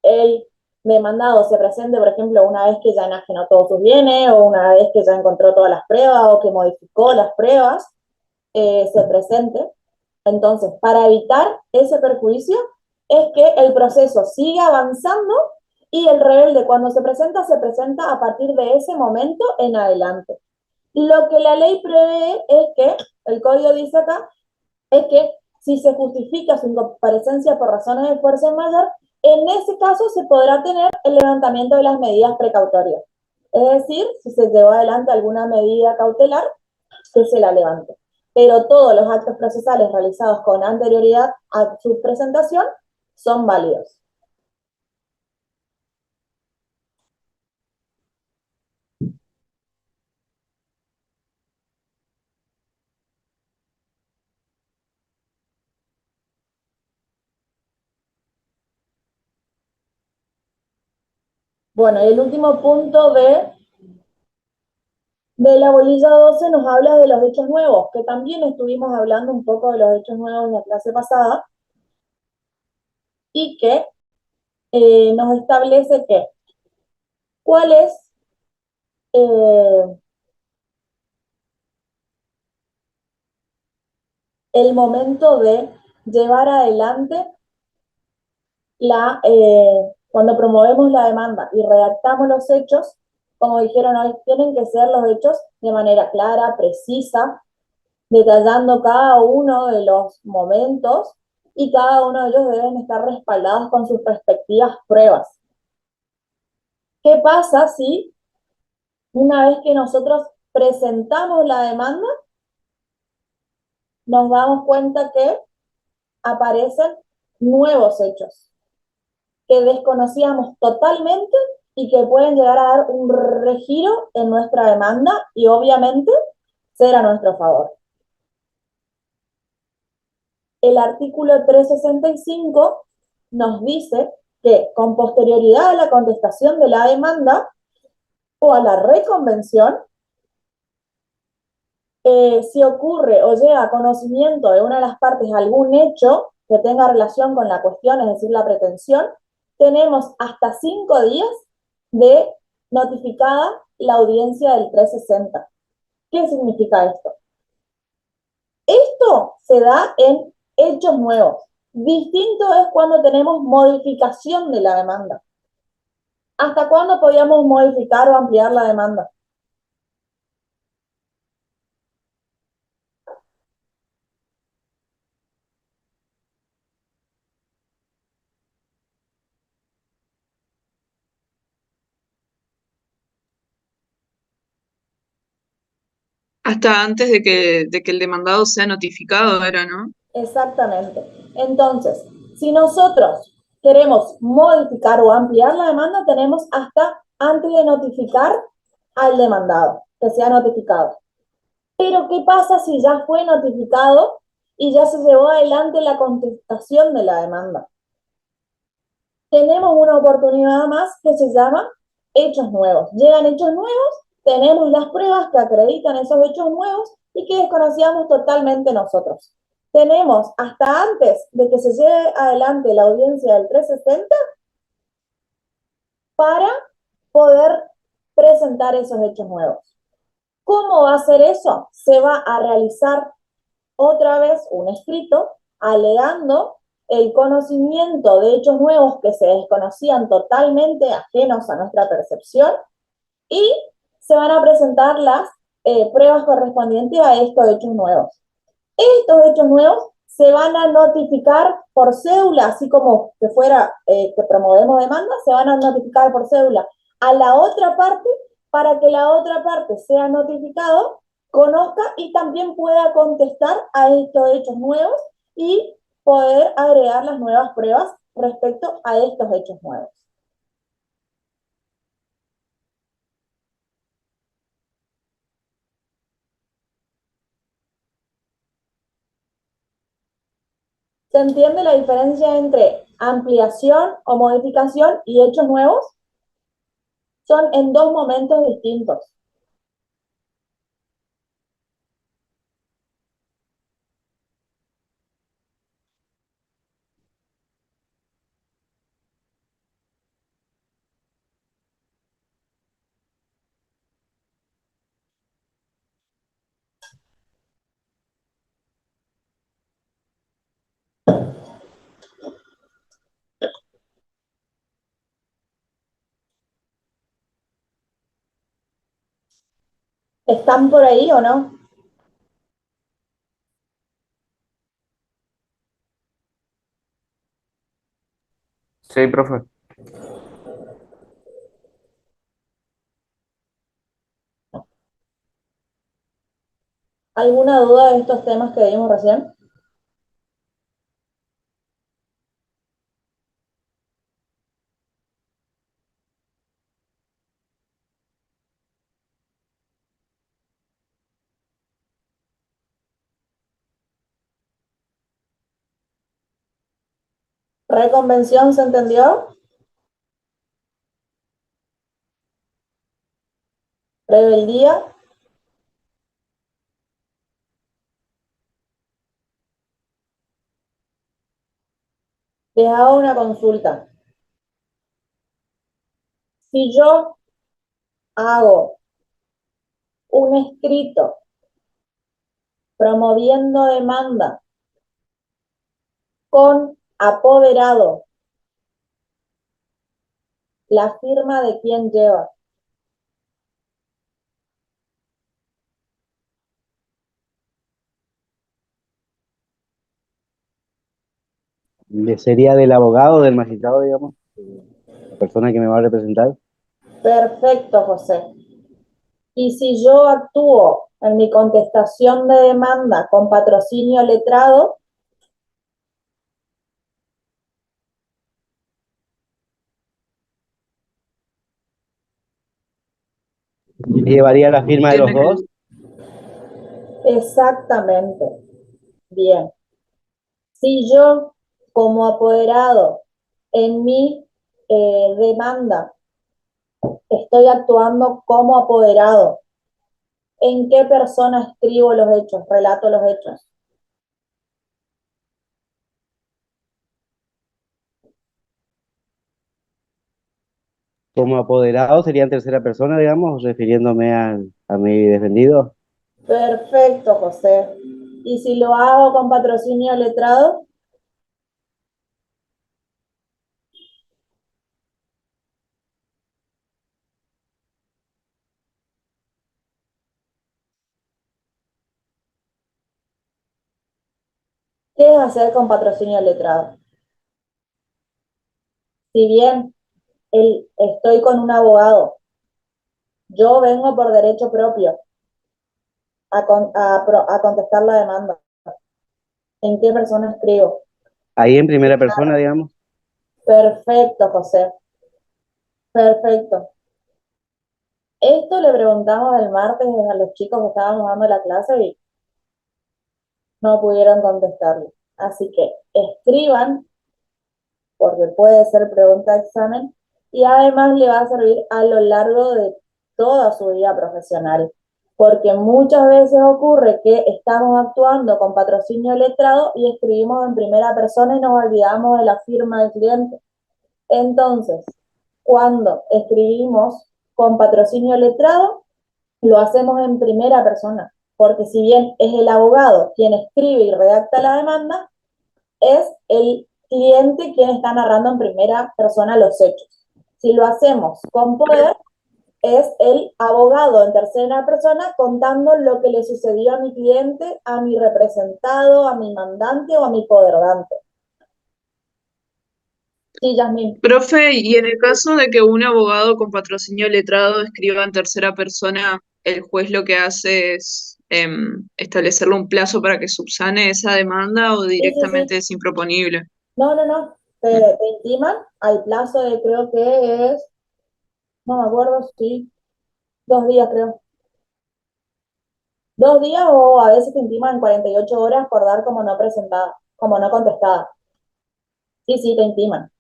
el demandado se presente, por ejemplo, una vez que ya enajenó todos sus bienes o una vez que ya encontró todas las pruebas o que modificó las pruebas, se presente. Entonces, para evitar ese perjuicio, es que el proceso siga avanzando y el rebelde cuando se presenta a partir de ese momento en adelante. Lo que la ley prevé es que, el código dice acá, es que si se justifica su incomparecencia por razones de fuerza mayor, en ese caso se podrá tener el levantamiento de las medidas precautorias. Es decir, si se llevó adelante alguna medida cautelar, que se la levante. Pero todos los actos procesales realizados con anterioridad a su presentación son válidos. Bueno, y el último punto de la bolilla 12 nos habla de los hechos nuevos, que también estuvimos hablando un poco de los hechos nuevos en la clase pasada, y que nos establece que cuál es eh, el momento de llevar adelante cuando promovemos la demanda y redactamos los hechos, como dijeron hoy, tienen que ser los hechos de manera clara, precisa, detallando cada uno de los momentos y cada uno de ellos deben estar respaldados con sus respectivas pruebas. ¿Qué pasa si una vez que nosotros presentamos la demanda, nos damos cuenta que aparecen nuevos hechos que desconocíamos totalmente y que pueden llegar a dar un regiro en nuestra demanda y obviamente ser a nuestro favor? El artículo 365 nos dice que con posterioridad a la contestación de la demanda o a la reconvención, si ocurre o llega a conocimiento de una de las partes algún hecho que tenga relación con la cuestión, es decir, la pretensión, tenemos hasta 5 días de notificada la audiencia del 360. ¿Qué significa esto? Esto se da en hechos nuevos. Distinto es cuando tenemos modificación de la demanda. ¿Hasta cuándo podíamos modificar o ampliar la demanda? Hasta antes de que el demandado sea notificado, era, ¿no? Exactamente. Entonces, si nosotros queremos modificar o ampliar la demanda, tenemos hasta antes de notificar al demandado, que sea notificado. Pero, ¿qué pasa si ya fue notificado y ya se llevó adelante la contestación de la demanda? Tenemos una oportunidad más que se llama hechos nuevos. Llegan hechos nuevos, tenemos las pruebas que acreditan esos hechos nuevos y que desconocíamos totalmente nosotros. Tenemos hasta antes de que se lleve adelante la audiencia del 360 para poder presentar esos hechos nuevos. ¿Cómo va a ser eso? Se va a realizar otra vez un escrito alegando el conocimiento de hechos nuevos que se desconocían totalmente ajenos a nuestra percepción y se van a presentar las pruebas correspondientes a estos hechos nuevos. Estos hechos nuevos se van a notificar por cédula, así como que fuera que promovemos demanda, se van a notificar por cédula a la otra parte para que la otra parte sea notificado, conozca y también pueda contestar a estos hechos nuevos y poder agregar las nuevas pruebas respecto a estos hechos nuevos. ¿Se entiende la diferencia entre ampliación o modificación y hechos nuevos? Son en dos momentos distintos. ¿Están por ahí o no? Sí, profe. ¿Alguna duda de estos temas que vimos recién? ¿Reconvención se entendió? rebeldía, les hago una consulta. Si yo hago un escrito promoviendo demanda con apoderado, ¿la firma de quién lleva? Sería del abogado, del magistrado, digamos, la persona que me va a representar. Perfecto, José. Y si yo actúo en mi contestación de demanda con patrocinio letrado, Llevaría la firma de los Tiene que- dos. exactamente. Bien. Si yo, como apoderado, en mi demanda, estoy actuando como apoderado, ¿en qué persona escribo los hechos, relato los hechos? Como apoderado sería en tercera persona, digamos, refiriéndome a mi defendido. Perfecto, José. Y si lo hago con patrocinio letrado, ¿qué es hacer con patrocinio letrado? Si bien estoy con un abogado, yo vengo por derecho propio a contestar la demanda. ¿En qué persona escribo? Ahí en primera persona, digamos. Perfecto, José. Perfecto. Esto le preguntamos el martes a los chicos que estábamos dando la clase y no pudieron contestarlo. Así que escriban, porque puede ser pregunta de examen, y además le va a servir a lo largo de toda su vida profesional. Porque muchas veces ocurre que estamos actuando con patrocinio letrado y escribimos en primera persona y nos olvidamos de la firma del cliente. Entonces, cuando escribimos con patrocinio letrado, lo hacemos en primera persona, porque si bien es el abogado quien escribe y redacta la demanda, es el cliente quien está narrando en primera persona los hechos. Si lo hacemos con poder, es el abogado en tercera persona contando lo que le sucedió a mi cliente, a mi representado, a mi mandante o a mi poderdante. Sí, Yasmin. Profe, y en el caso de que un abogado con patrocinio letrado escriba en tercera persona, el juez lo que hace es establecerle un plazo para que subsane esa demanda o Sí, sí, directamente sí. es improponible. No, no, no. Mm. Te intiman al plazo de creo que es, no me acuerdo, sí, 2 días creo. 2 días o a veces te intiman 48 horas por dar como no presentada, como no contestada. Sí, sí, te intiman.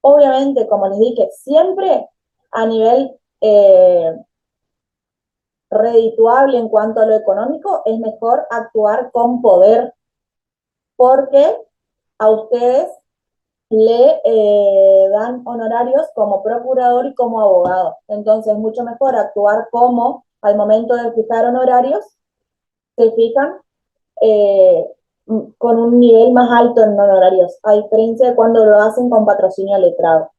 Obviamente, como les dije, siempre a nivel redituable en cuanto a lo económico, es mejor actuar con poder porque a ustedes le dan honorarios como procurador y como abogado. Entonces, mucho mejor actuar como, al momento de fijar honorarios, se fijan eh, con un nivel más alto en honorarios, a diferencia de cuando lo hacen con patrocinio letrado.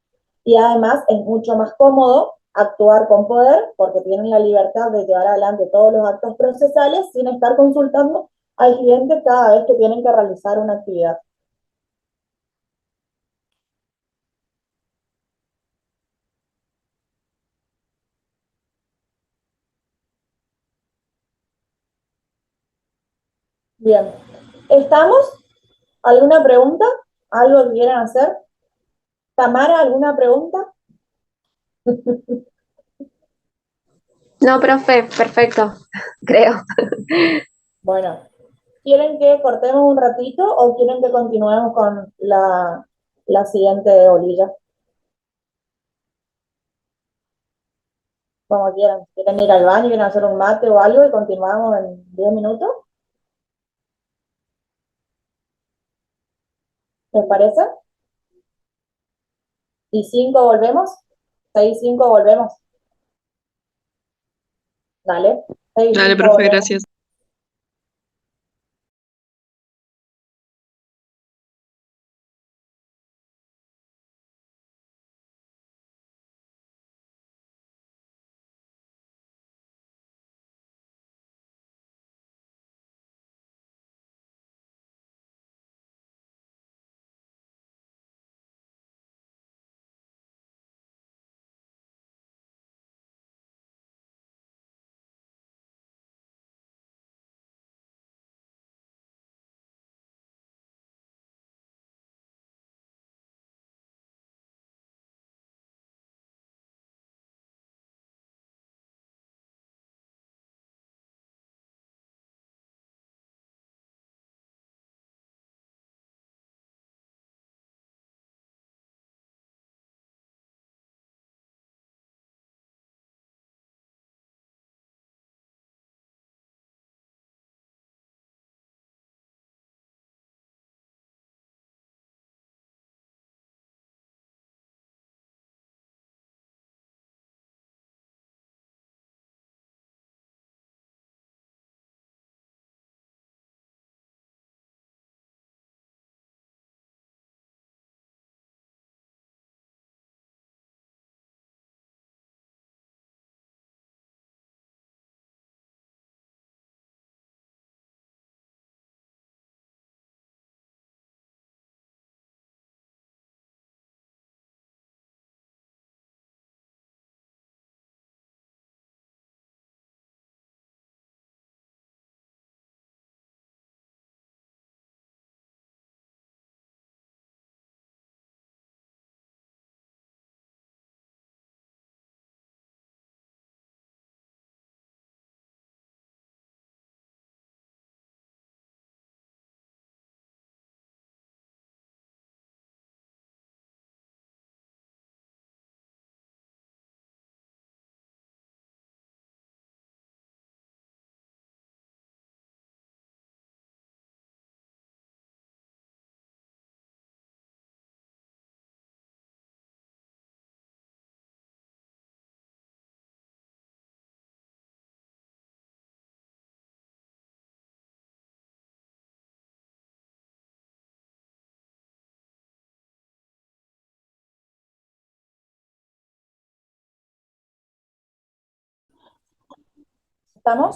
Y además es mucho más cómodo actuar con poder porque tienen la libertad de llevar adelante todos los actos procesales sin estar consultando al cliente cada vez que tienen que realizar una actividad. Bien, ¿estamos? ¿Alguna pregunta? ¿Algo que quieran hacer? Tamara, ¿alguna pregunta? No, profe, perfecto, creo. Bueno, ¿quieren que cortemos un ratito o quieren que continuemos con la siguiente olilla? como quieran. ¿Quieren ir al baño, quieren hacer un mate o algo y continuamos en 10 minutos? ¿Les parece? ¿Y 5 volvemos? 6, 5 volvemos. Dale. 6, Dale, 5 profe, volvemos. gracias. ¿Estamos?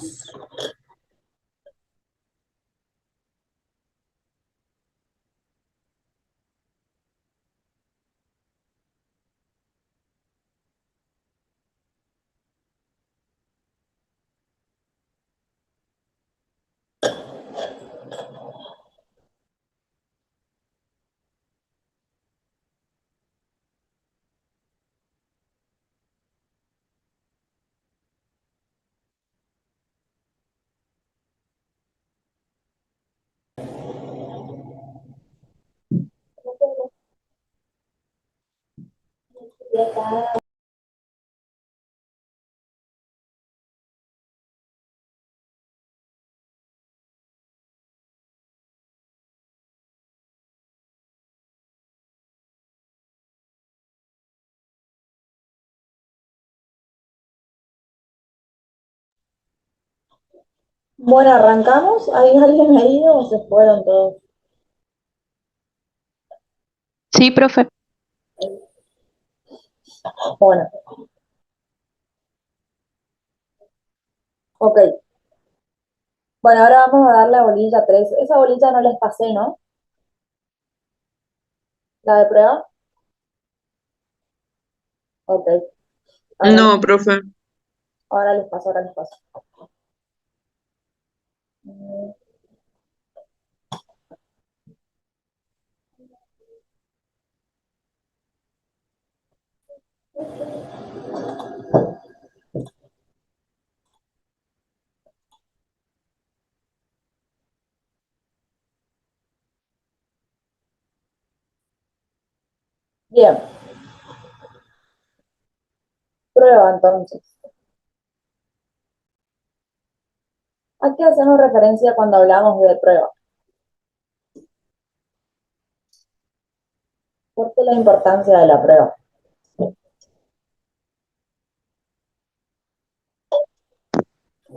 Bueno, arrancamos. ¿Hay alguien ahí o se fueron todos? Sí, profe. Bueno, ok. Bueno, ahora vamos a dar la bolilla 3. Esa bolilla no les pasé, ¿no? ¿La de prueba? Ok. Ahora, No, profe. ahora les paso, ahora les paso. Mm, Bien, prueba entonces. ¿A qué hacemos referencia cuando hablamos de prueba? ¿Por qué la importancia de la prueba?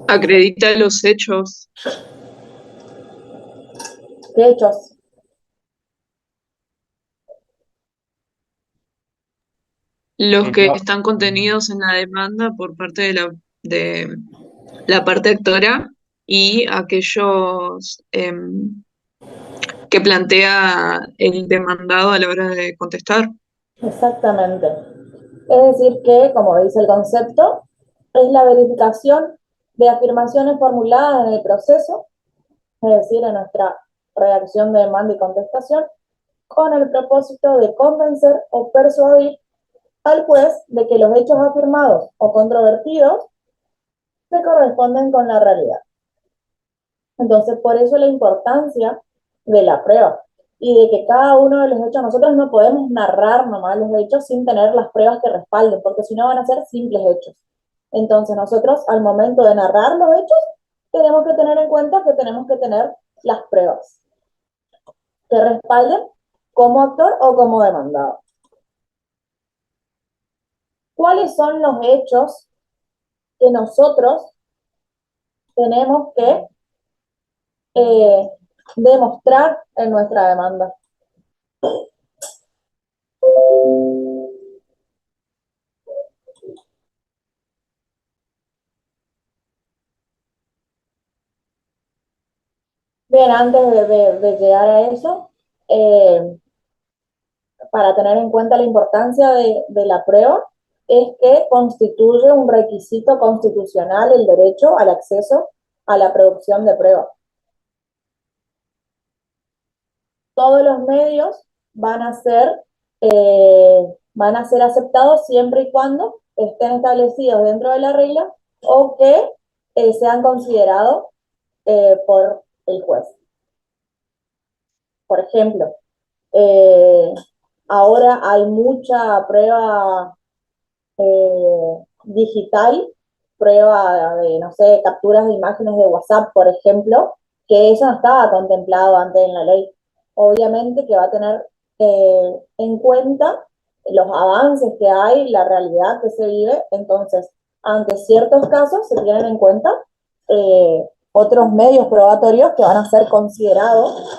Acredita los hechos. ¿Qué hechos? Los que están contenidos en la demanda por parte de la parte actora y aquellos que plantea el demandado a la hora de contestar. Exactamente. Es decir que, como dice el concepto, es la verificación de afirmaciones formuladas en el proceso, es decir, en nuestra redacción de demanda y contestación, con el propósito de convencer o persuadir al juez de que los hechos afirmados o controvertidos se corresponden con la realidad. Entonces, por eso la importancia de la prueba y de que cada uno de los hechos, nosotros no podemos narrar nomás los hechos sin tener las pruebas que respalden, porque si no van a ser simples hechos. Entonces, nosotros al momento de narrar los hechos, tenemos que tener en cuenta que tenemos que tener las pruebas que respalden como actor o como demandado. ¿Cuáles son los hechos que nosotros tenemos que demostrar en nuestra demanda? Bien, antes de llegar a eso, para tener en cuenta la importancia de la prueba, es que constituye un requisito constitucional el derecho al acceso a la producción de prueba. Todos los medios van a ser aceptados siempre y cuando estén establecidos dentro de la regla o que sean considerados por el juez. Por ejemplo, ahora hay mucha prueba digital, prueba de, no sé, capturas de imágenes de WhatsApp, por ejemplo, que eso no estaba contemplado antes en la ley. Obviamente que va a tener en cuenta los avances que hay, la realidad que se vive, entonces, ante ciertos casos se tienen en cuenta otros medios probatorios que van a ser considerados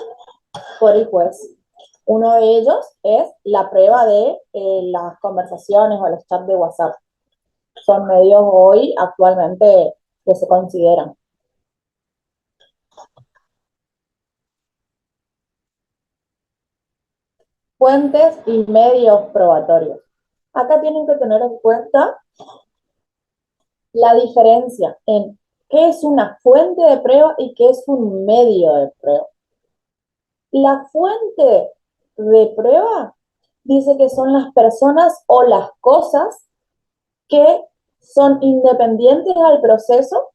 por el juez. Uno de ellos es la prueba de las conversaciones o los chats de WhatsApp. Son medios hoy actualmente que se consideran. Fuentes y medios probatorios. Acá tienen que tener en cuenta la diferencia en qué es una fuente de prueba y qué es un medio de prueba. La fuente de prueba dice que son las personas o las cosas que son independientes al proceso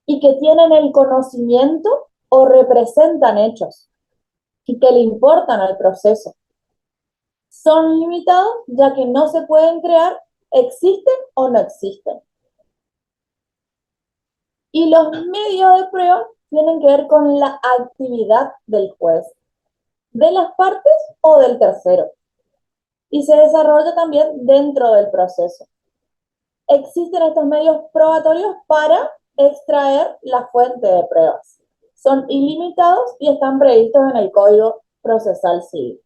y que tienen el conocimiento o representan hechos y que le importan al proceso. Son limitados ya que no se pueden crear, existen o no existen. Y los medios de prueba tienen que ver con la actividad del juez, de las partes o del tercero. Y se desarrolla también dentro del proceso. Existen estos medios probatorios para extraer la fuente de pruebas. Son ilimitados y están previstos en el Código Procesal Civil.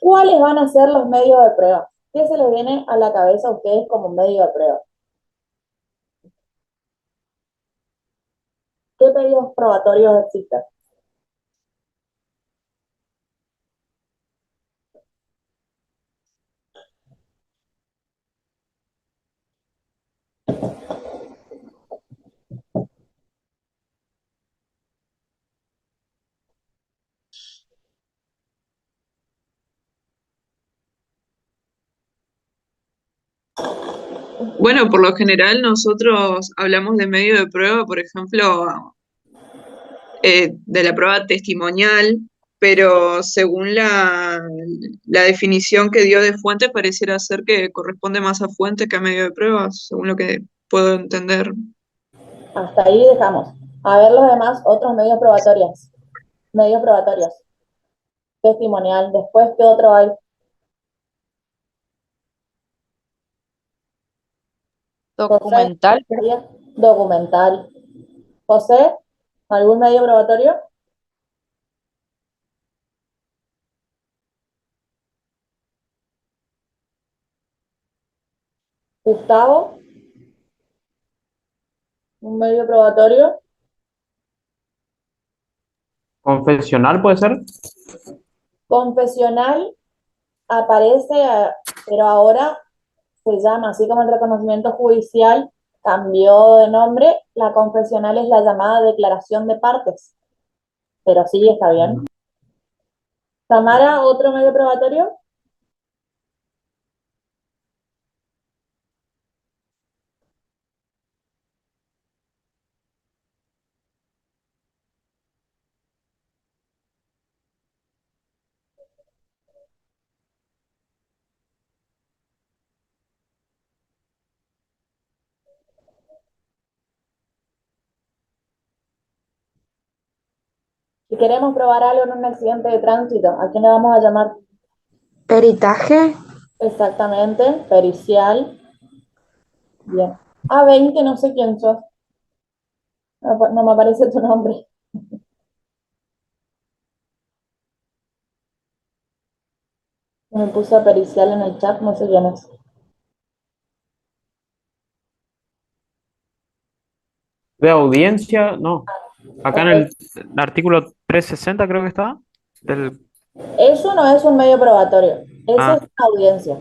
¿Cuáles van a ser los medios de prueba? ¿Qué se les viene a la cabeza a ustedes como medio de prueba? ¿Qué medios probatorios existen? Bueno, por lo general nosotros hablamos de medio de prueba, por ejemplo, de la prueba testimonial, pero según la definición que dio de fuente, pareciera ser que corresponde más a fuente que a medio de prueba, según lo que puedo entender. Hasta ahí dejamos. A ver los demás, otros medios probatorios. Medios probatorios. Testimonial. Después, ¿qué otro hay? Documental, José, documental. José, ¿algún medio probatorio? Gustavo, un medio probatorio. Confesional puede ser. Confesional aparece, pero ahora se llama, así como el reconocimiento judicial cambió de nombre, la confesional es la llamada declaración de partes, pero sí, está bien. Tamara, ¿otro medio probatorio? Si queremos probar algo en un accidente de tránsito, ¿a quién le vamos a llamar? Peritaje. Exactamente, pericial. Bien. A20, no sé quién sos. No me aparece tu nombre. Me puso pericial en el chat, no sé quién es. De audiencia, no. Acá en Ok. el artículo 360 creo que está. Del, Eso no es un medio probatorio, eso es ah, una audiencia.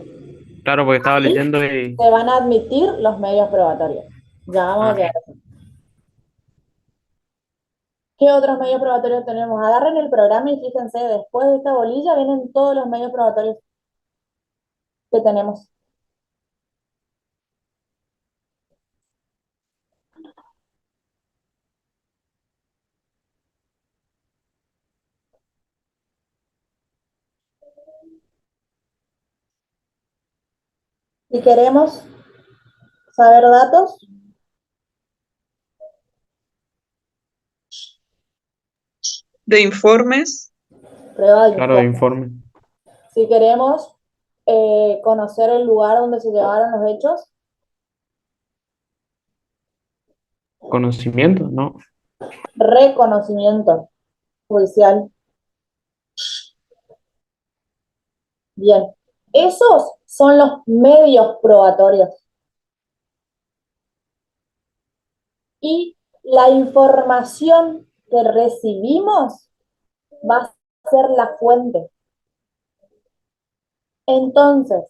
claro, porque estaba Ahí leyendo y. se van a admitir los medios probatorios. Ya vamos a Ah, llegar a eso. ¿Qué otros medios probatorios tenemos? Agarren el programa y fíjense, después de esta bolilla vienen todos los medios probatorios que tenemos. Si queremos saber datos, De informes, prueba de claro, de informe. informe. Si queremos conocer el lugar donde se llevaron los hechos, Conocimiento, ¿no? reconocimiento judicial. Bien, esos son los medios probatorios. Y la información que recibimos va a ser la fuente. Entonces,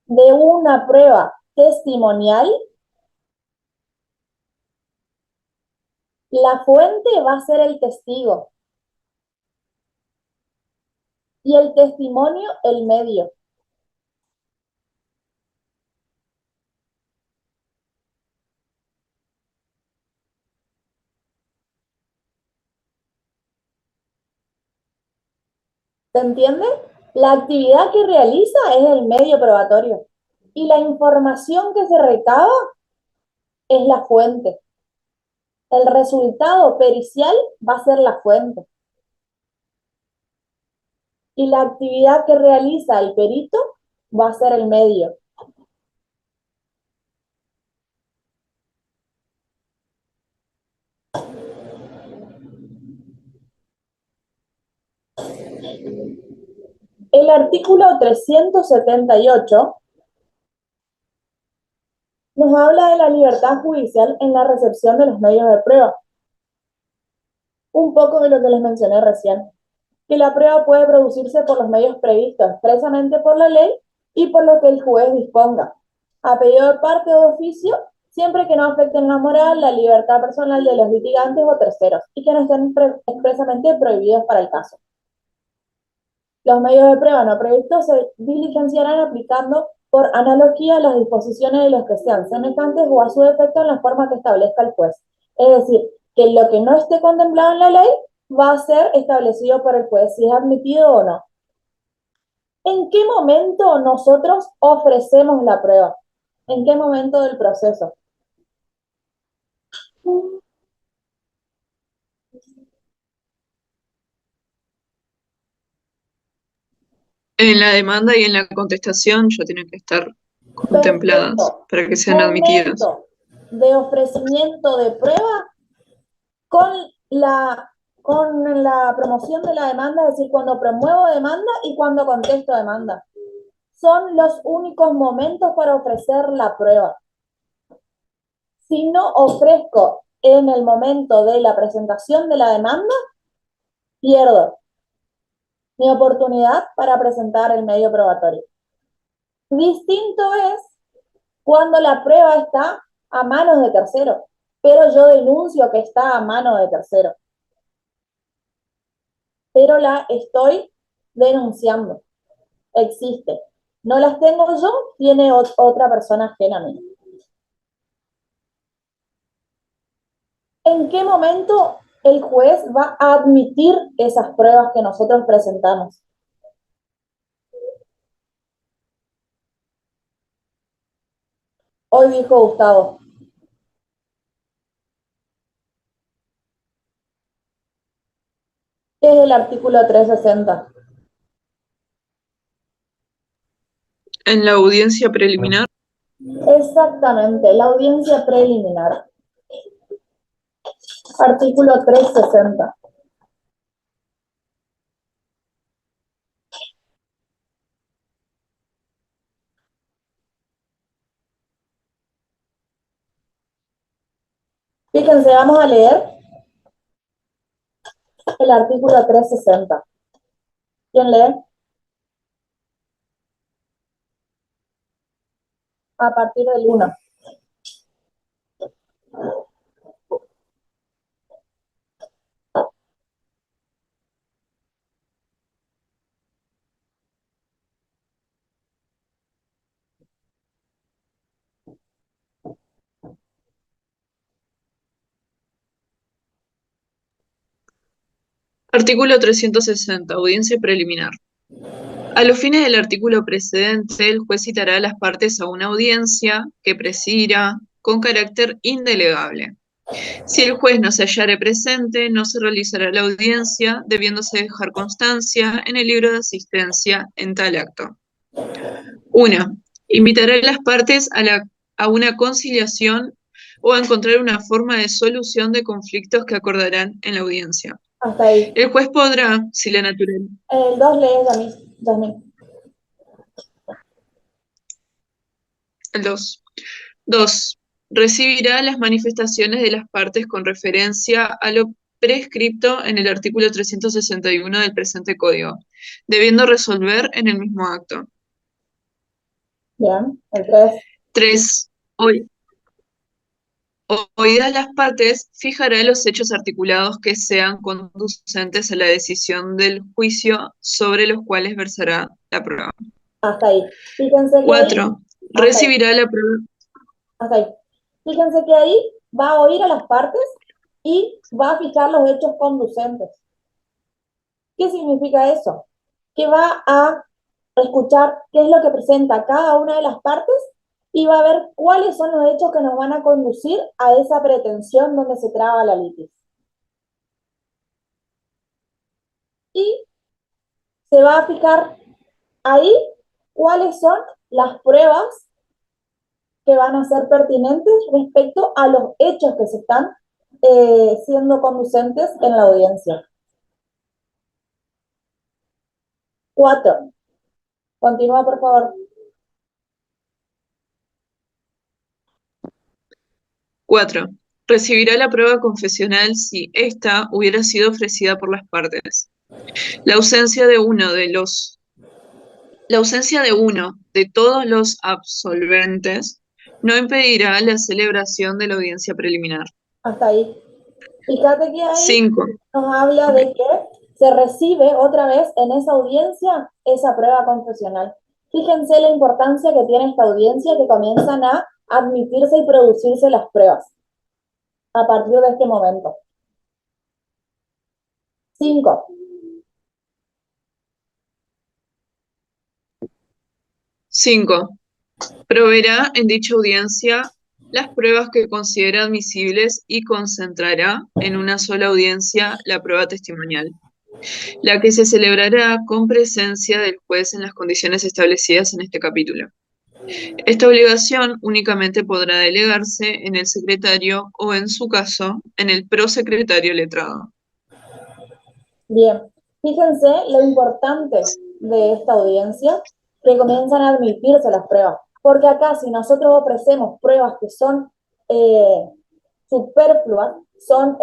de una prueba testimonial, la fuente va a ser el testigo y el testimonio el medio. ¿Se entiende? La actividad que realiza es el medio probatorio y la información que se recaba es la fuente. El resultado pericial va a ser la fuente. Y la actividad que realiza el perito va a ser el medio. El artículo 378 nos habla de la libertad judicial en la recepción de los medios de prueba. Un poco de lo que les mencioné recién, que la prueba puede producirse por los medios previstos expresamente por la ley y por lo que el juez disponga, a pedido de parte o de oficio, siempre que no afecten la moral, la libertad personal de los litigantes o terceros y que no estén expresamente prohibidos para el caso. Los medios de prueba no previstos se diligenciarán aplicando por analogía las disposiciones de los que sean semejantes o a su defecto en la forma que establezca el juez. Es decir, que lo que no esté contemplado en la ley va a ser establecido por el juez, si es admitido o no. ¿En qué momento nosotros ofrecemos la prueba? ¿En qué momento del proceso? En la demanda y en la contestación ya tienen que estar contempladas Perfecto. para que sean admitidas. Momento de ofrecimiento de prueba con la promoción de la demanda, es decir, cuando promuevo demanda y cuando contesto demanda. Son los únicos momentos para ofrecer la prueba. Si no ofrezco en el momento de la presentación de la demanda, pierdo mi oportunidad para presentar el medio probatorio. Distinto es cuando la prueba está a manos de tercero, pero yo denuncio que está a mano de tercero. Pero la estoy denunciando. Existe. No las tengo yo, tiene otra persona ajena a mí. ¿En qué momento el juez va a admitir esas pruebas que nosotros presentamos? Hoy dijo Gustavo. ¿Qué es el artículo 360? En la audiencia preliminar, Exactamente, la audiencia preliminar. Artículo 360. Fíjense, vamos a leer el artículo 360. ¿Quién lee? A partir del 1. artículo 360, audiencia preliminar. A los fines del artículo precedente, el juez citará a las partes a una audiencia que presidirá con carácter indelegable. Si el juez no se hallare presente, no se realizará la audiencia, debiéndose dejar constancia en el libro de asistencia en tal acto. 1. Invitará a las partes a una conciliación o a encontrar una forma de solución de conflictos que acordarán en la audiencia. Hasta ahí. El juez podrá, si la naturaleza... El 2 lee Yasmín. El 2. 2. Recibirá las manifestaciones de las partes con referencia a lo prescripto en el artículo 361 del presente código, debiendo resolver en el mismo acto. Bien, el 3. 3. Oídas las partes, fijará los hechos articulados que sean conducentes a la decisión del juicio sobre los cuales versará la prueba. Hasta ahí. Fíjense que 4. Recibirá la prueba. Hasta ahí. Fíjense que ahí va a oír a las partes y va a fijar los hechos conducentes. ¿Qué significa eso? Que va a escuchar qué es lo que presenta cada una de las partes y va a ver cuáles son los hechos que nos van a conducir a esa pretensión donde se traba la litis. Y se va a fijar ahí cuáles son las pruebas que van a ser pertinentes respecto a los hechos que se están siendo conducentes en la audiencia. 4. Continúa, por favor. 4. Recibirá la prueba confesional si ésta hubiera sido ofrecida por las partes. La ausencia de uno de todos los absolventes no impedirá la celebración de la audiencia preliminar. Hasta ahí. Fíjate que ahí 5. nos habla de que se recibe otra vez en esa audiencia esa prueba confesional. Fíjense la importancia que tiene esta audiencia, que comienzan a admitirse y producirse las pruebas a partir de este momento. 5. 5. Proveerá en dicha audiencia las pruebas que considera admisibles y concentrará en una sola audiencia la prueba testimonial. la que se celebrará con presencia del juez en las condiciones establecidas en este capítulo. Esta obligación únicamente podrá delegarse en el secretario o, en su caso, en el prosecretario letrado. Bien, fíjense lo importante de esta audiencia, que comienzan a admitirse las pruebas, porque acá si nosotros ofrecemos pruebas que son superfluas, son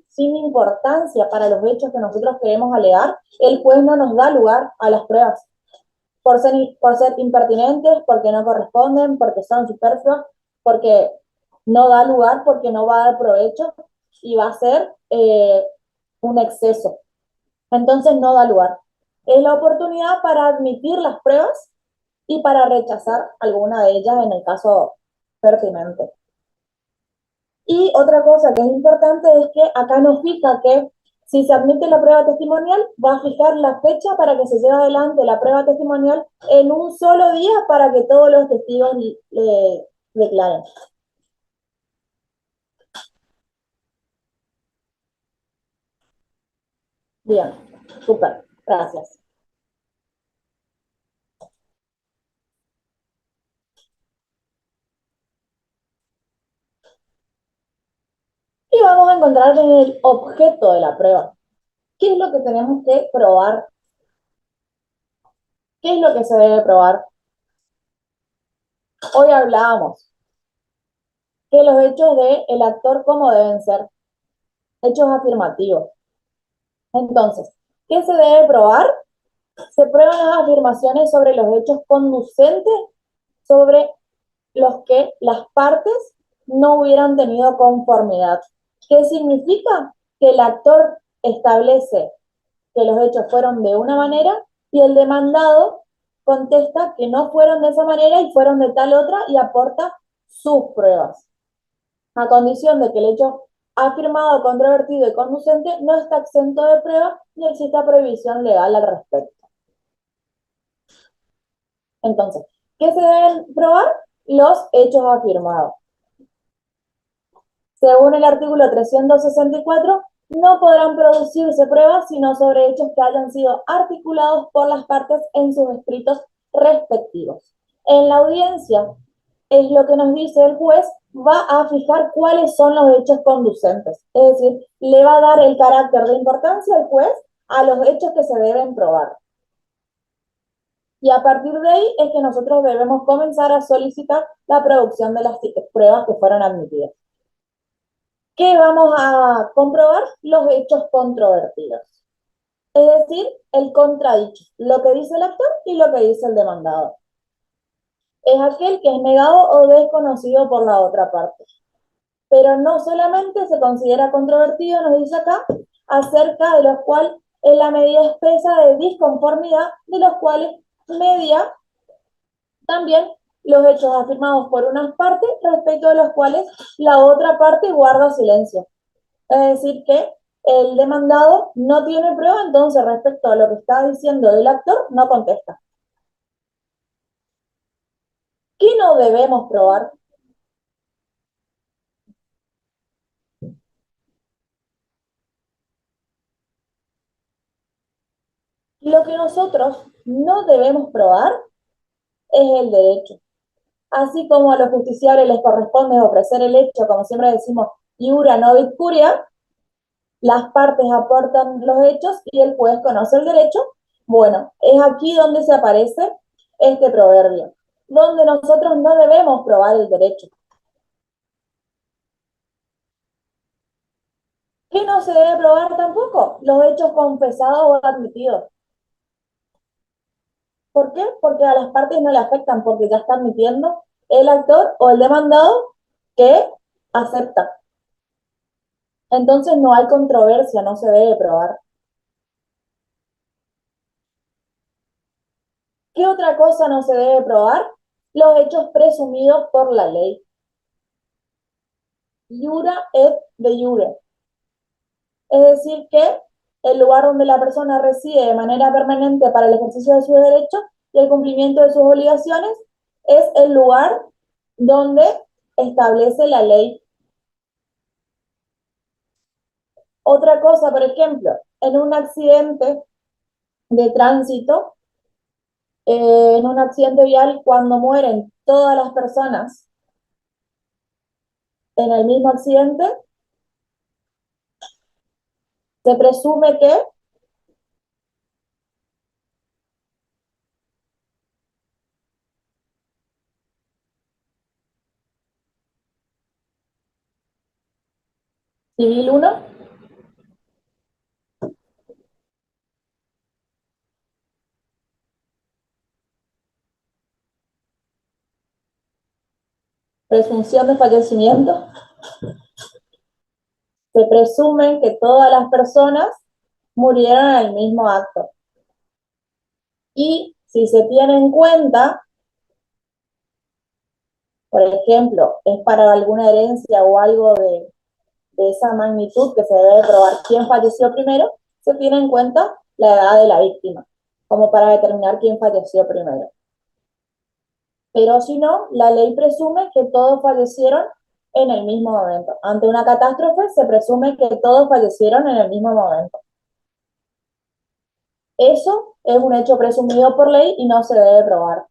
sin importancia para los hechos que nosotros queremos alegar, el juez no nos da lugar a las pruebas por ser impertinentes, porque no corresponden, porque son superfluas, porque no da lugar, porque no va a dar provecho y va a ser un exceso. Entonces no da lugar. Es la oportunidad para admitir las pruebas y para rechazar alguna de ellas en el caso pertinente. Y otra cosa que es importante es que acá nos fija que si se admite la prueba testimonial, va a fijar la fecha para que se lleve adelante la prueba testimonial en un solo día para que todos los testigos le declaren. Bien, súper, gracias. Y vamos a encontrar en el objeto de la prueba. ¿Qué es lo que tenemos que probar? ¿Qué es lo que se debe probar? Hoy hablábamos que los hechos del actor, ¿cómo deben ser? Hechos afirmativos. Entonces, ¿qué se debe probar? Se prueban las afirmaciones sobre los hechos conducentes sobre los que las partes no hubieran tenido conformidad. ¿Qué significa? Que el actor establece que los hechos fueron de una manera y el demandado contesta que no fueron de esa manera y fueron de tal otra y aporta sus pruebas, a condición de que el hecho afirmado, controvertido y conducente no está exento de prueba ni exista prohibición legal al respecto. Entonces, ¿qué se deben probar? Los hechos afirmados. Según el artículo 364, no podrán producirse pruebas sino sobre hechos que hayan sido articulados por las partes en sus escritos respectivos. En la audiencia, es lo que nos dice el juez, va a fijar cuáles son los hechos conducentes. Es decir, le va a dar el carácter de importancia al juez a los hechos que se deben probar. Y a partir de ahí es que nosotros debemos comenzar a solicitar la producción de las pruebas que fueron admitidas. ¿Qué vamos a comprobar? Los hechos controvertidos. Es decir, el contradicho, lo que dice el actor y lo que dice el demandado. Es aquel que es negado o desconocido por la otra parte. Pero no solamente se considera controvertido, nos dice acá, acerca de los cuales es la medida expresa de disconformidad, de los cuales media también los hechos afirmados por unas partes respecto de los cuales la otra parte guarda silencio. Es decir, que el demandado no tiene prueba, entonces respecto a lo que está diciendo el actor, no contesta. ¿Qué no debemos probar? Lo que nosotros no debemos probar es el derecho. Así como a los justiciables les corresponde ofrecer el hecho, como siempre decimos, iura novit curia, las partes aportan los hechos y el juez conoce el derecho. Bueno, es aquí donde se aparece este proverbio, donde nosotros no debemos probar el derecho. ¿Qué no se debe probar tampoco? Los hechos confesados o admitidos. ¿Por qué? Porque a las partes no le afectan, porque ya está admitiendo el actor o el demandado que acepta. Entonces no hay controversia, no se debe probar. ¿Qué otra cosa no se debe probar? Los hechos presumidos por la ley. Iura et de iure. Es decir, que el lugar donde la persona reside de manera permanente para el ejercicio de sus derechos y el cumplimiento de sus obligaciones es el lugar donde establece la ley Otra cosa, por ejemplo, en un accidente de tránsito, en un accidente vial, cuando mueren todas las personas en el mismo accidente, se presume que civil 1, presunción de fallecimiento, se presume que todas las personas murieron en el mismo acto. Y si se tiene en cuenta, por ejemplo, es para alguna herencia o algo de esa magnitud que se debe probar quién falleció primero, se tiene en cuenta la edad de la víctima, como para determinar quién falleció primero. Pero si no, la ley presume que todos fallecieron en el mismo momento. Ante una catástrofe se presume que todos fallecieron en el mismo momento. Eso es un hecho presumido por ley y no se debe probar.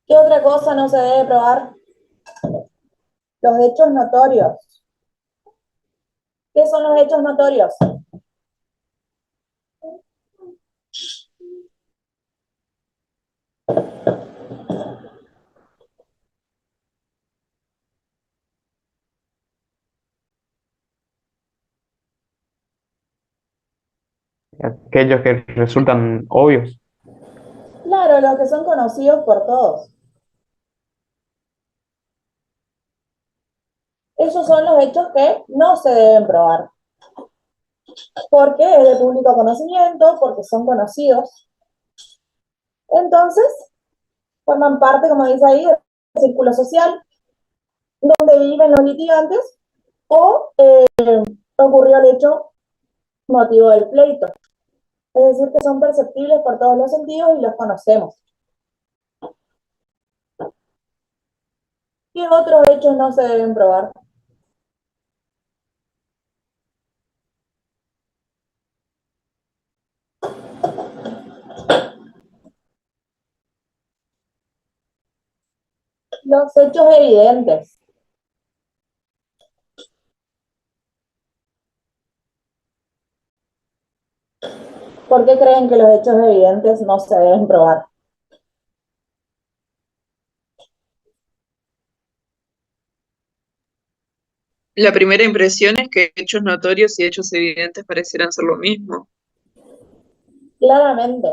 ¿Qué otra cosa no se debe probar? Los hechos notorios. ¿Qué son los hechos notorios? Aquellos que resultan obvios. Claro, los que son conocidos por todos. Esos son los hechos que no se deben probar. Porque es de público conocimiento, porque son conocidos. Entonces, forman parte, como dice ahí, del círculo social donde viven los litigantes o ocurrió el hecho motivo del pleito. Es decir, que son perceptibles por todos los sentidos y los conocemos. ¿Qué otros hechos no se deben probar? Los hechos evidentes. ¿Por qué creen que los hechos evidentes no se deben probar? La primera impresión es que hechos notorios y hechos evidentes parecieran ser lo mismo. Claramente.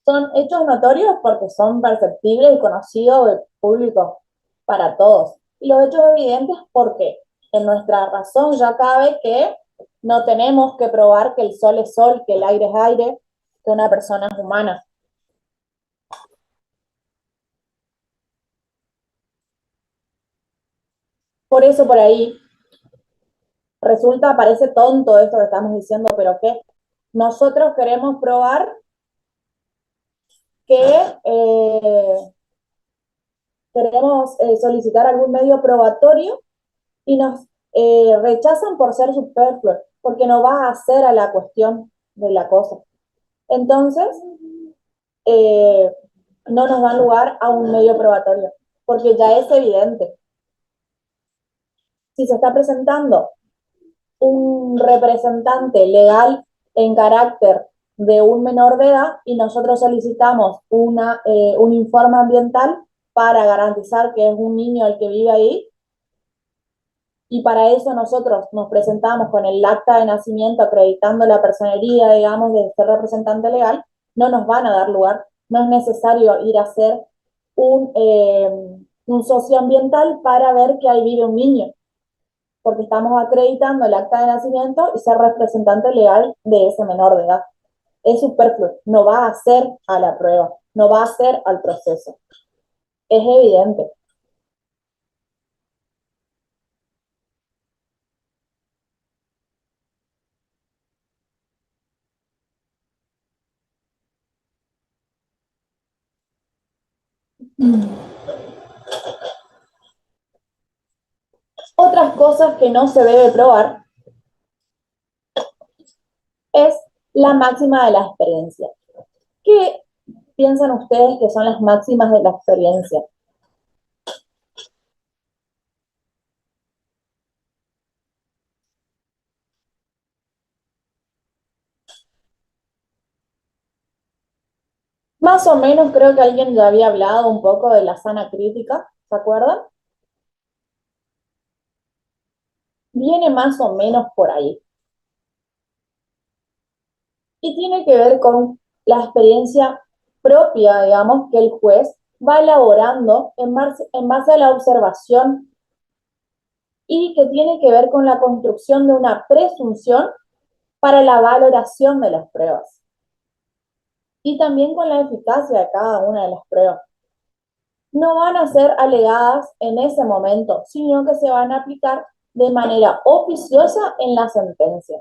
Son hechos notorios porque son perceptibles y conocidos del público para todos. Y los hechos evidentes porque en nuestra razón ya cabe que no tenemos que probar que el sol es sol, que el aire es aire, que una persona es humana. Por eso por ahí parece tonto esto que estamos diciendo, pero que nosotros queremos probar que queremos solicitar algún medio probatorio y nos rechazan por ser superfluo, porque no va a hacer a la cuestión de la cosa. Entonces, eh, no nos dan lugar a un medio probatorio, porque ya es evidente. Si se está presentando un representante legal en carácter de un menor de edad y nosotros solicitamos un informe ambiental para garantizar que es un niño el que vive ahí, y para eso nosotros nos presentamos con el acta de nacimiento acreditando la personería, digamos, de este representante legal, no nos van a dar lugar. No es necesario ir a hacer un socioambiental para ver que ahí vive un niño, porque estamos acreditando el acta de nacimiento y ser representante legal de ese menor de edad. Es superfluo, no va a ser a la prueba, no va a ser al proceso. Es evidente. Otras cosas que no se debe probar es la máxima de la experiencia. ¿Qué piensan ustedes que son las máximas de la experiencia? Más o menos creo que alguien ya había hablado un poco de la sana crítica, ¿se acuerdan? Viene más o menos por ahí. Y tiene que ver con la experiencia propia, digamos, que el juez va elaborando en base a la observación y que tiene que ver con la construcción de una presunción para la valoración de las pruebas y también con la eficacia de cada una de las pruebas. No van a ser alegadas en ese momento, sino que se van a aplicar de manera oficiosa en la sentencia.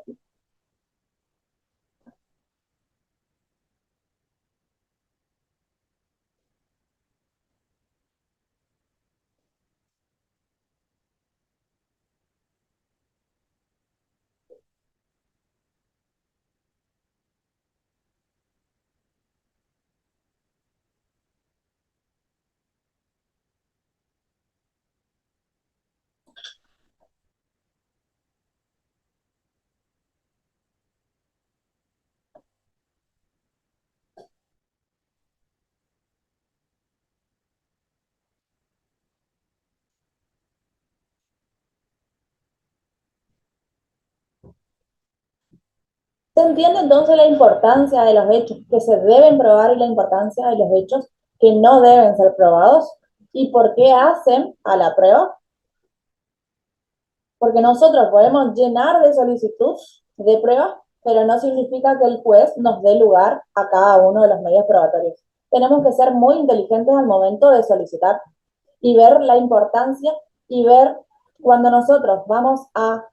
¿Se entiende entonces la importancia de los hechos que se deben probar y la importancia de los hechos que no deben ser probados? ¿Y por qué hacen a la prueba? Porque nosotros podemos llenar de solicitud de pruebas, pero no significa que el juez nos dé lugar a cada uno de los medios probatorios. Tenemos que ser muy inteligentes al momento de solicitar y ver la importancia y ver cuando nosotros vamos a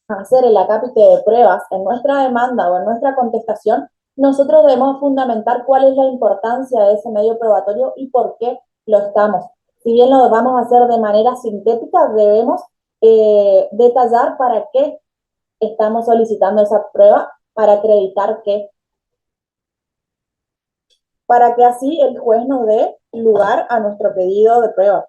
hacer el acápite de pruebas en nuestra demanda o en nuestra contestación, nosotros debemos fundamentar cuál es la importancia de ese medio probatorio y por qué lo estamos. Si bien lo vamos a hacer de manera sintética, debemos detallar para qué estamos solicitando esa prueba, para acreditar que, para que así el juez nos dé lugar a nuestro pedido de prueba.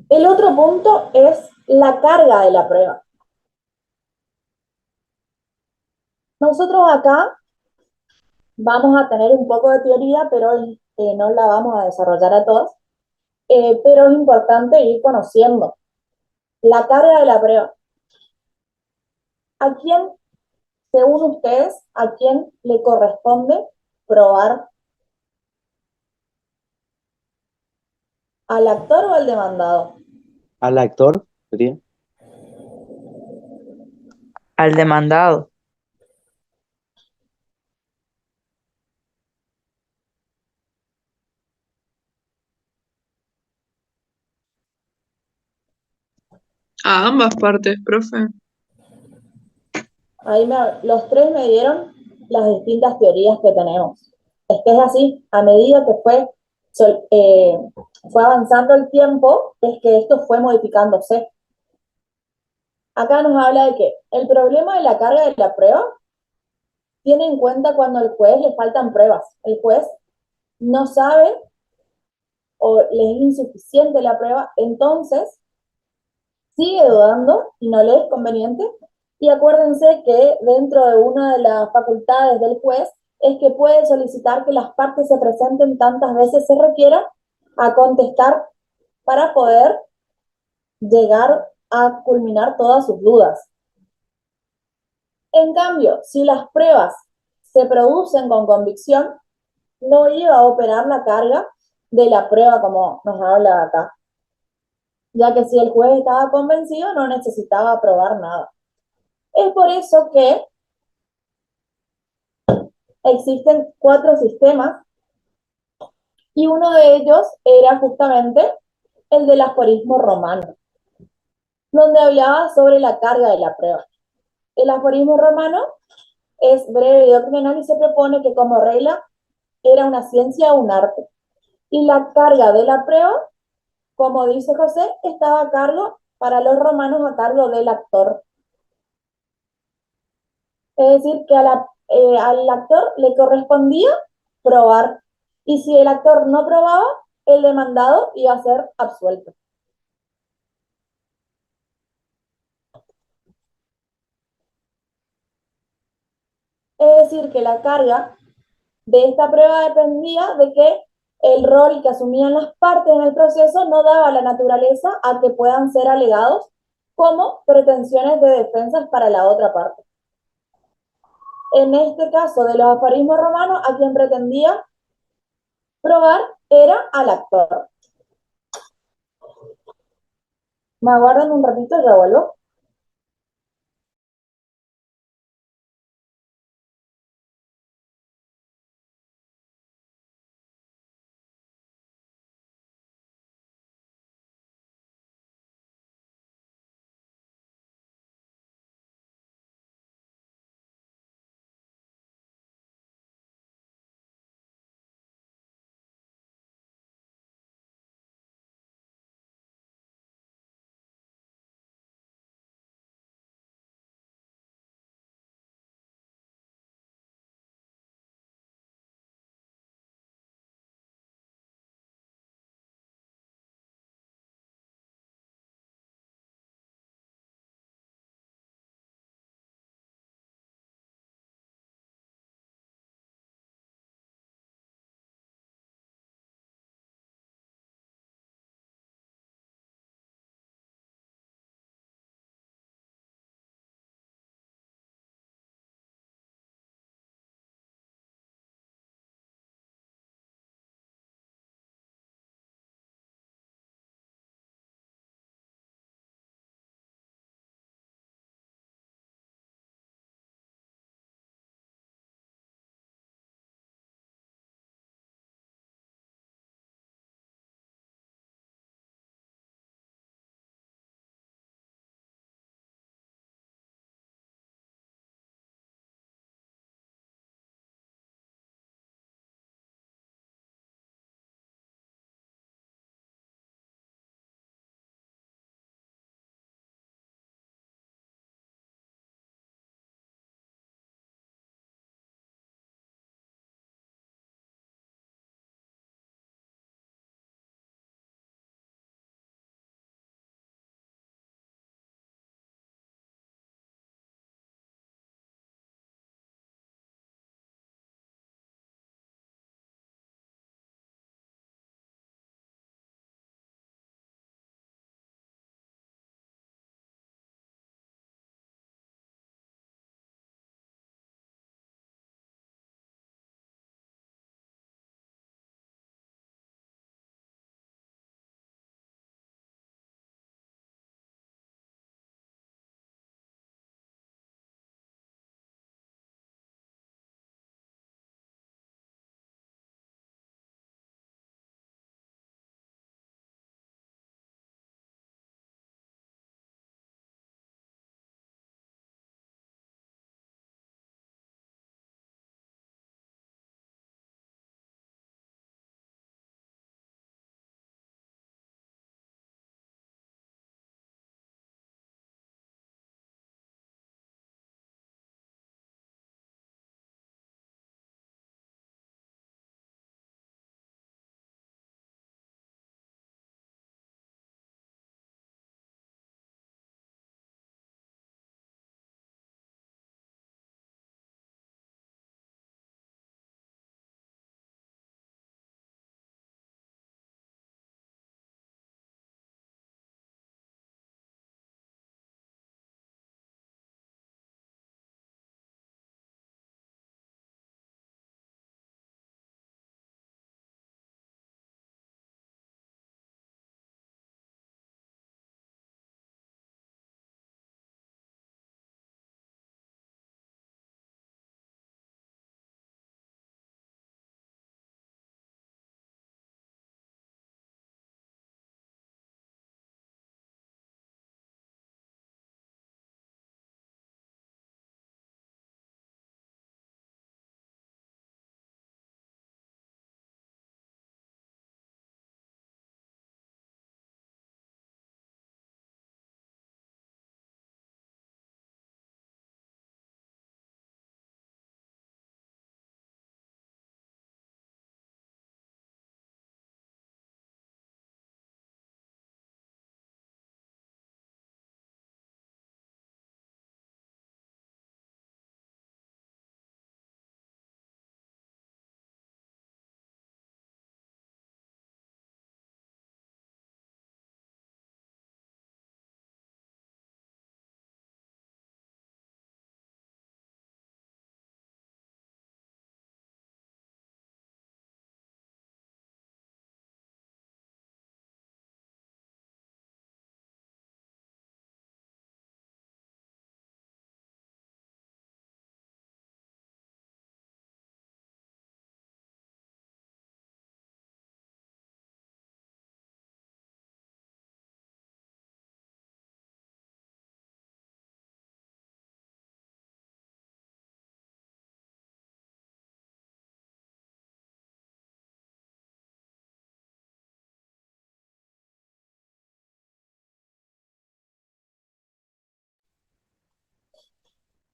El otro punto es la carga de la prueba. Nosotros acá vamos a tener un poco de teoría, pero no la vamos a desarrollar a todos. Pero es importante ir conociendo la carga de la prueba. ¿A quién, según ustedes, a quién le corresponde probar? ¿Al actor o al demandado? Al actor, sería. Al demandado. A ambas partes, profe. Ahí los tres me dieron las distintas teorías que tenemos. Es que es así, a medida que fue avanzando el tiempo, es que esto fue modificándose. Acá nos habla de que el problema de la carga de la prueba tiene en cuenta cuando al juez le faltan pruebas. El juez no sabe o le es insuficiente la prueba, entonces sigue dudando y no le es conveniente. Y acuérdense que dentro de una de las facultades del juez es que puede solicitar que las partes se presenten tantas veces se requiera a contestar para poder llegar a culminar todas sus dudas. En cambio, si las pruebas se producen con convicción, no iba a operar la carga de la prueba, como nos habla acá, ya que si el juez estaba convencido no necesitaba probar nada. Es por eso que existen 4 sistemas y uno de ellos era justamente el del aforismo romano, donde hablaba sobre la carga de la prueba. El aforismo romano es breve y doctrinal y se propone que como regla era una ciencia o un arte. Y la carga de la prueba, como dice José, estaba a cargo, para los romanos, a cargo del actor. Es decir, que al actor le correspondía probar. Y si el actor no probaba, el demandado iba a ser absuelto. Es decir, que la carga de esta prueba dependía de que el rol que asumían las partes en el proceso no daba la naturaleza a que puedan ser alegados como pretensiones de defensas para la otra parte. En este caso de los aforismos romanos, a quien pretendía probar era al actor. Me aguardan un ratito, ya vuelvo.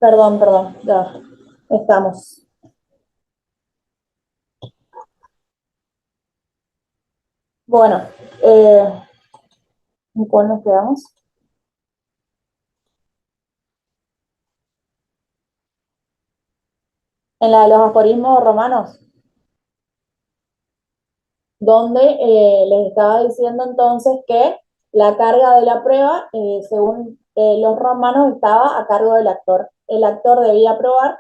Perdón, ya estamos. Bueno, ¿en cuál nos quedamos? En la de los aforismos romanos, donde les estaba diciendo entonces que la carga de la prueba, según los romanos, estaba a cargo del actor. El actor debía probar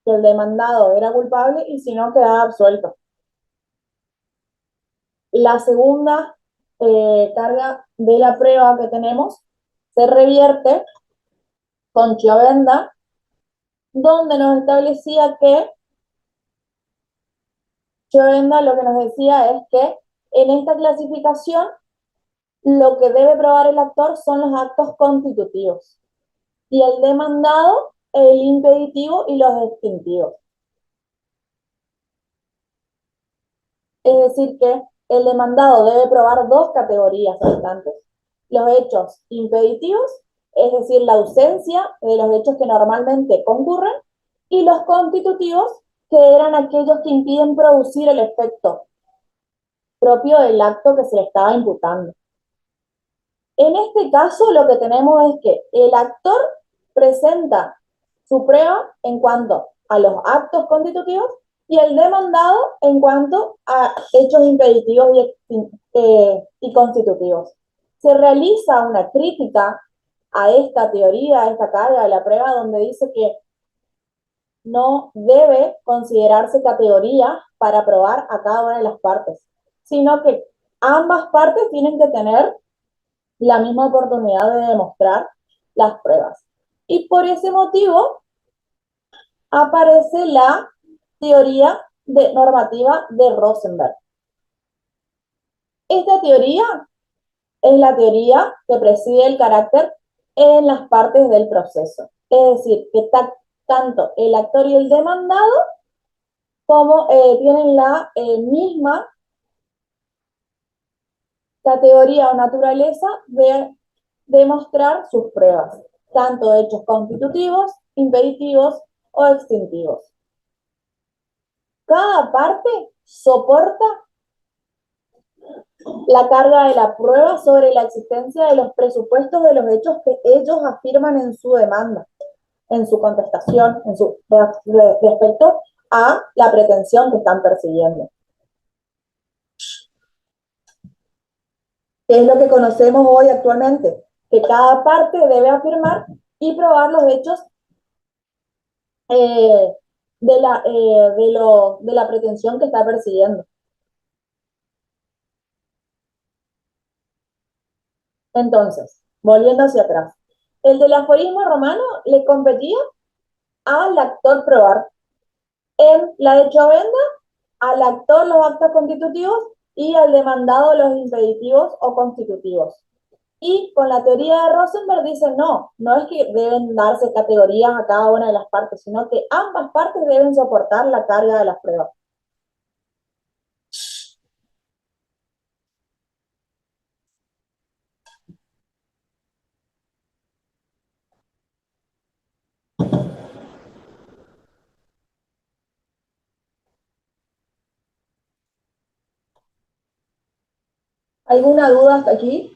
que el demandado era culpable y si no, quedaba absuelto. La segunda carga de la prueba que tenemos se revierte con Chiovenda, donde nos establecía que Chiovenda lo que nos decía es que en esta clasificación lo que debe probar el actor son los actos constitutivos y el demandado el impeditivo y los extintivos. Es decir, que el demandado debe probar dos categorías restantes. Los hechos impeditivos, es decir, la ausencia de los hechos que normalmente concurren, y los constitutivos, que eran aquellos que impiden producir el efecto propio del acto que se le estaba imputando. En este caso, lo que tenemos es que el actor presenta su prueba en cuanto a los actos constitutivos y el demandado en cuanto a hechos impeditivos y constitutivos. Se realiza una crítica a esta teoría, a esta carga de la prueba, donde dice que no debe considerarse categoría para probar a cada una de las partes, sino que ambas partes tienen que tener la misma oportunidad de demostrar las pruebas. Y por ese motivo aparece la teoría normativa de Rosenberg. Esta teoría es la teoría que preside el carácter en las partes del proceso. Es decir, que tanto el actor y el demandado como tienen la misma categoría o naturaleza de demostrar sus pruebas, tanto hechos constitutivos, impeditivos o extintivos. Cada parte soporta la carga de la prueba sobre la existencia de los presupuestos de los hechos que ellos afirman en su demanda, en su contestación, en su respecto a la pretensión que están persiguiendo. ¿Qué es lo que conocemos hoy actualmente? Que cada parte debe afirmar y probar los hechos de la pretensión que está persiguiendo. Entonces, volviendo hacia atrás, el del aforismo romano le competía al actor probar. En la de Chovenda, al actor los actos constitutivos y al demandado los impeditivos o constitutivos. Y con la teoría de Rosenberg dice, no es que deben darse categorías a cada una de las partes, sino que ambas partes deben soportar la carga de las pruebas. ¿Alguna duda hasta aquí?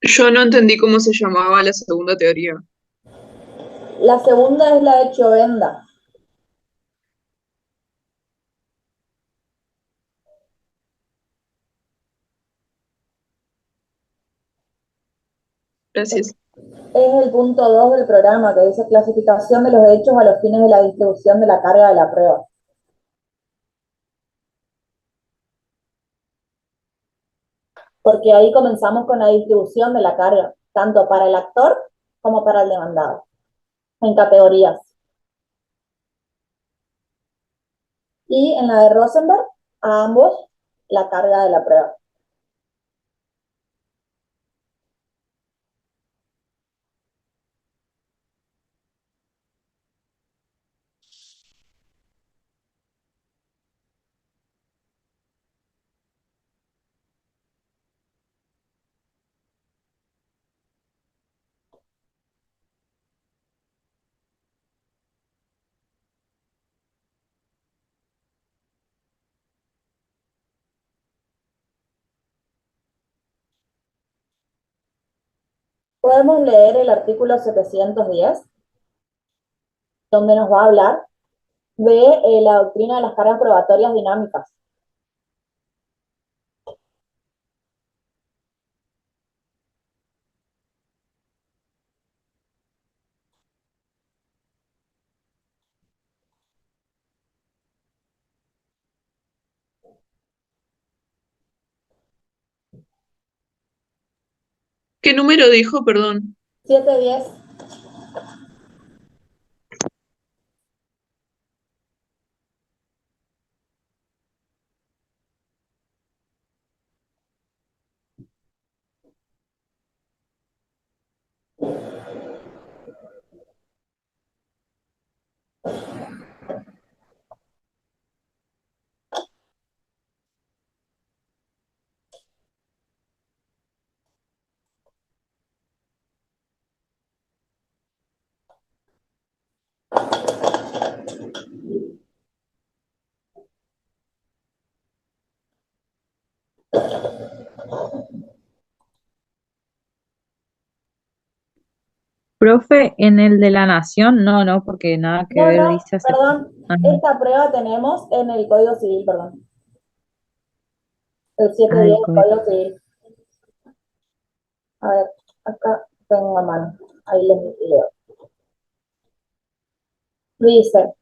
Yo no entendí cómo se llamaba la segunda teoría. La segunda es la de Chovenda. Gracias. Es el punto 2 del programa, que dice clasificación de los hechos a los fines de la distribución de la carga de la prueba. Porque ahí comenzamos con la distribución de la carga, tanto para el actor como para el demandado, en categorías. Y en la de Rosenberg, a ambos la carga de la prueba. Podemos leer el artículo 710, donde nos va a hablar de la doctrina de las cargas probatorias dinámicas. ¿Qué número dijo? Perdón. 710. Profe, en el de la Nación, no, porque nada que No, ver, no, dice hace. perdón. Ah, Esta prueba tenemos en el Código Civil, perdón. El 710 el del Código Civil. A ver, acá tengo a mano. Ahí les leo. Dice,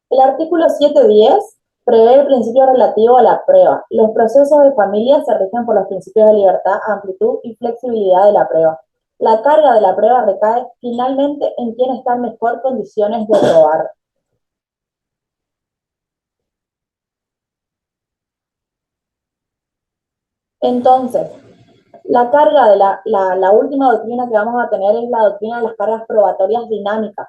el artículo 710 prevé el principio relativo a la prueba. Los procesos de familia se rigen por los principios de libertad, amplitud y flexibilidad de la prueba. La carga de la prueba recae finalmente en quien está en mejor condiciones de probar. Entonces, la carga de la última doctrina que vamos a tener es la doctrina de las cargas probatorias dinámicas,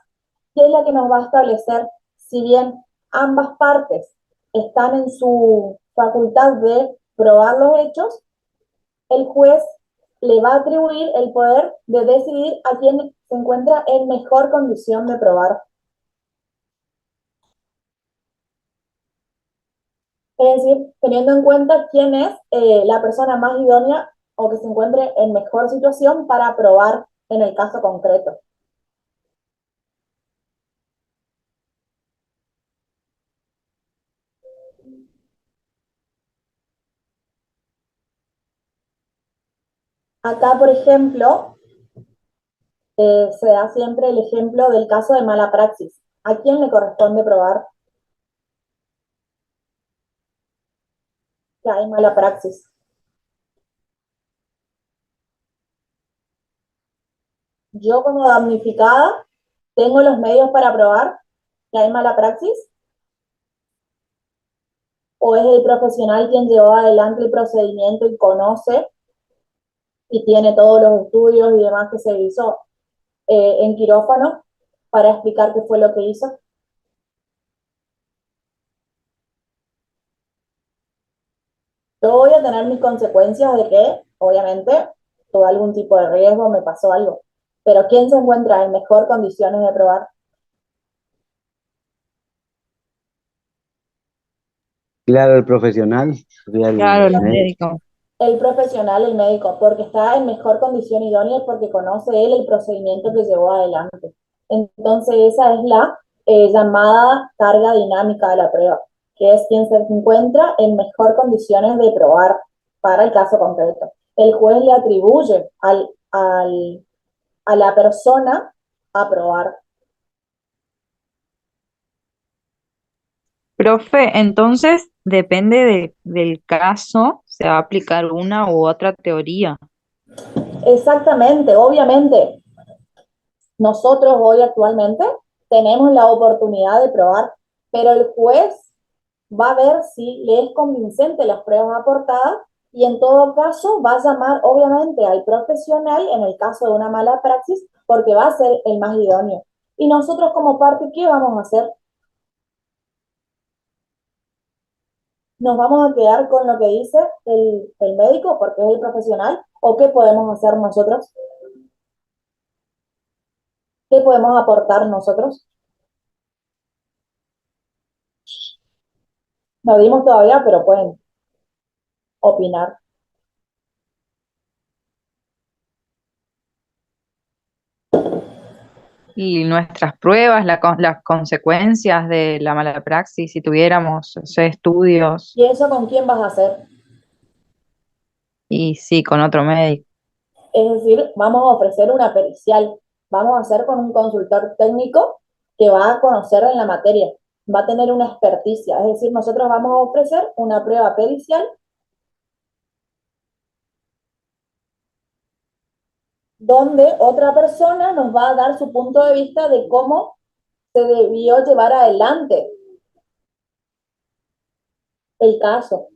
que es la que nos va a establecer si bien ambas partes están en su facultad de probar los hechos, el juez le va a atribuir el poder de decidir a quién se encuentra en mejor condición de probar. Es decir, teniendo en cuenta quién es la persona más idónea o que se encuentre en mejor situación para probar en el caso concreto. Acá, por ejemplo, se da siempre el ejemplo del caso de mala praxis. ¿A quién le corresponde probar que hay mala praxis? Yo como damnificada tengo los medios para probar que hay mala praxis, o es el profesional quien llevó adelante el procedimiento y conoce y tiene todos los estudios y demás que se hizo en quirófano para explicar qué fue lo que hizo. Yo voy a tener mis consecuencias de que, obviamente, tuve algún tipo de riesgo, me pasó algo. Pero ¿quién se encuentra en mejor condiciones de probar? Claro, el profesional sería claro, el los médico. médicos. El profesional, el médico, porque está en mejor condición idónea y porque conoce él el procedimiento que llevó adelante. Entonces, esa es la llamada carga dinámica de la prueba, que es quien se encuentra en mejor condiciones de probar para el caso concreto. El juez le atribuye a la persona a probar. Profe, entonces depende del caso, se va a aplicar una u otra teoría. Exactamente, obviamente, nosotros hoy actualmente tenemos la oportunidad de probar, pero el juez va a ver si le es convincente las pruebas aportadas y en todo caso va a llamar obviamente al profesional en el caso de una mala praxis porque va a ser el más idóneo. Y nosotros como parte, ¿qué vamos a hacer? ¿Nos vamos a quedar con lo que dice el médico porque es el profesional? ¿O qué podemos hacer nosotros? ¿Qué podemos aportar nosotros? No dimos todavía, pero pueden opinar. Y nuestras pruebas, las consecuencias de la mala praxis, si tuviéramos estudios, ¿Y eso con quién vas a hacer? y sí, con otro médico. Es decir, vamos a ofrecer una pericial, vamos a hacer con un consultor técnico que va a conocer en la materia, va a tener una experticia, es decir, nosotros vamos a ofrecer una prueba pericial donde otra persona nos va a dar su punto de vista de cómo se debió llevar adelante el caso.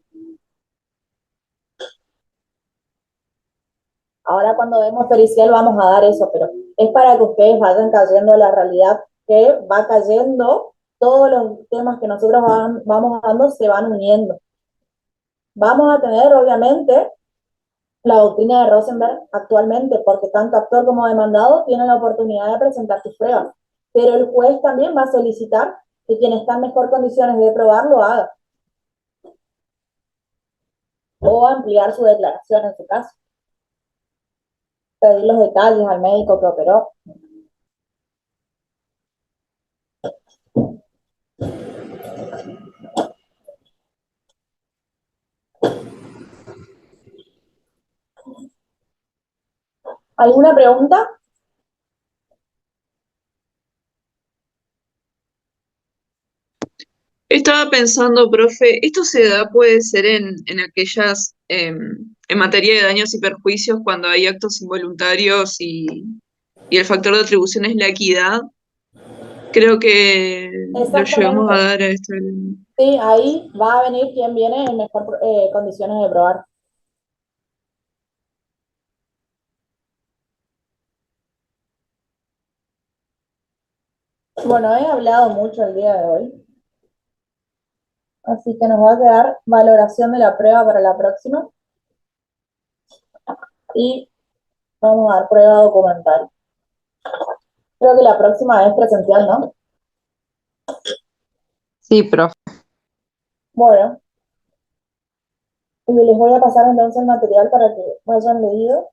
Ahora cuando demos pericial vamos a dar eso, pero es para que ustedes vayan cayendo a la realidad que va cayendo, todos los temas que nosotros vamos dando se van uniendo. Vamos a tener, obviamente, la doctrina de Rosenberg actualmente, porque tanto actor como demandado tienen la oportunidad de presentar sus pruebas, pero el juez también va a solicitar que quien está en mejor condiciones de probar lo haga, o ampliar su declaración en su caso, pedir los detalles al médico que operó. ¿Alguna pregunta? Estaba pensando, profe, ¿esto se da, puede ser en aquellas, en materia de daños y perjuicios, cuando hay actos involuntarios y el factor de atribución es la equidad? Creo que lo llevamos a Exactamente. dar a esto. Sí, ahí va a venir quien viene en mejor condiciones de probar. Bueno, he hablado mucho el día de hoy, así que nos va a quedar valoración de la prueba para la próxima y vamos a dar prueba documental. Creo que la próxima es presencial, ¿no? Sí, profe. Bueno, y les voy a pasar entonces el material para que vayan leído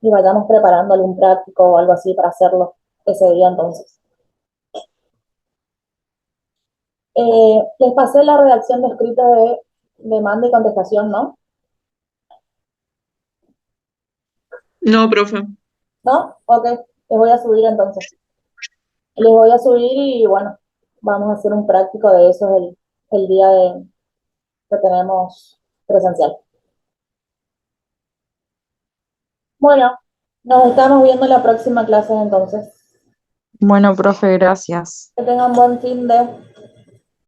y vayamos preparando algún práctico o algo así para hacerlo ese día entonces. Les pasé la redacción de escrito de demanda y contestación, ¿no? No, profe. ¿No? Ok, les voy a subir entonces. Les voy a subir y bueno, vamos a hacer un práctico de eso el día que tenemos presencial. Bueno, nos estamos viendo en la próxima clase entonces. Bueno, profe, gracias. Que tengan buen fin de...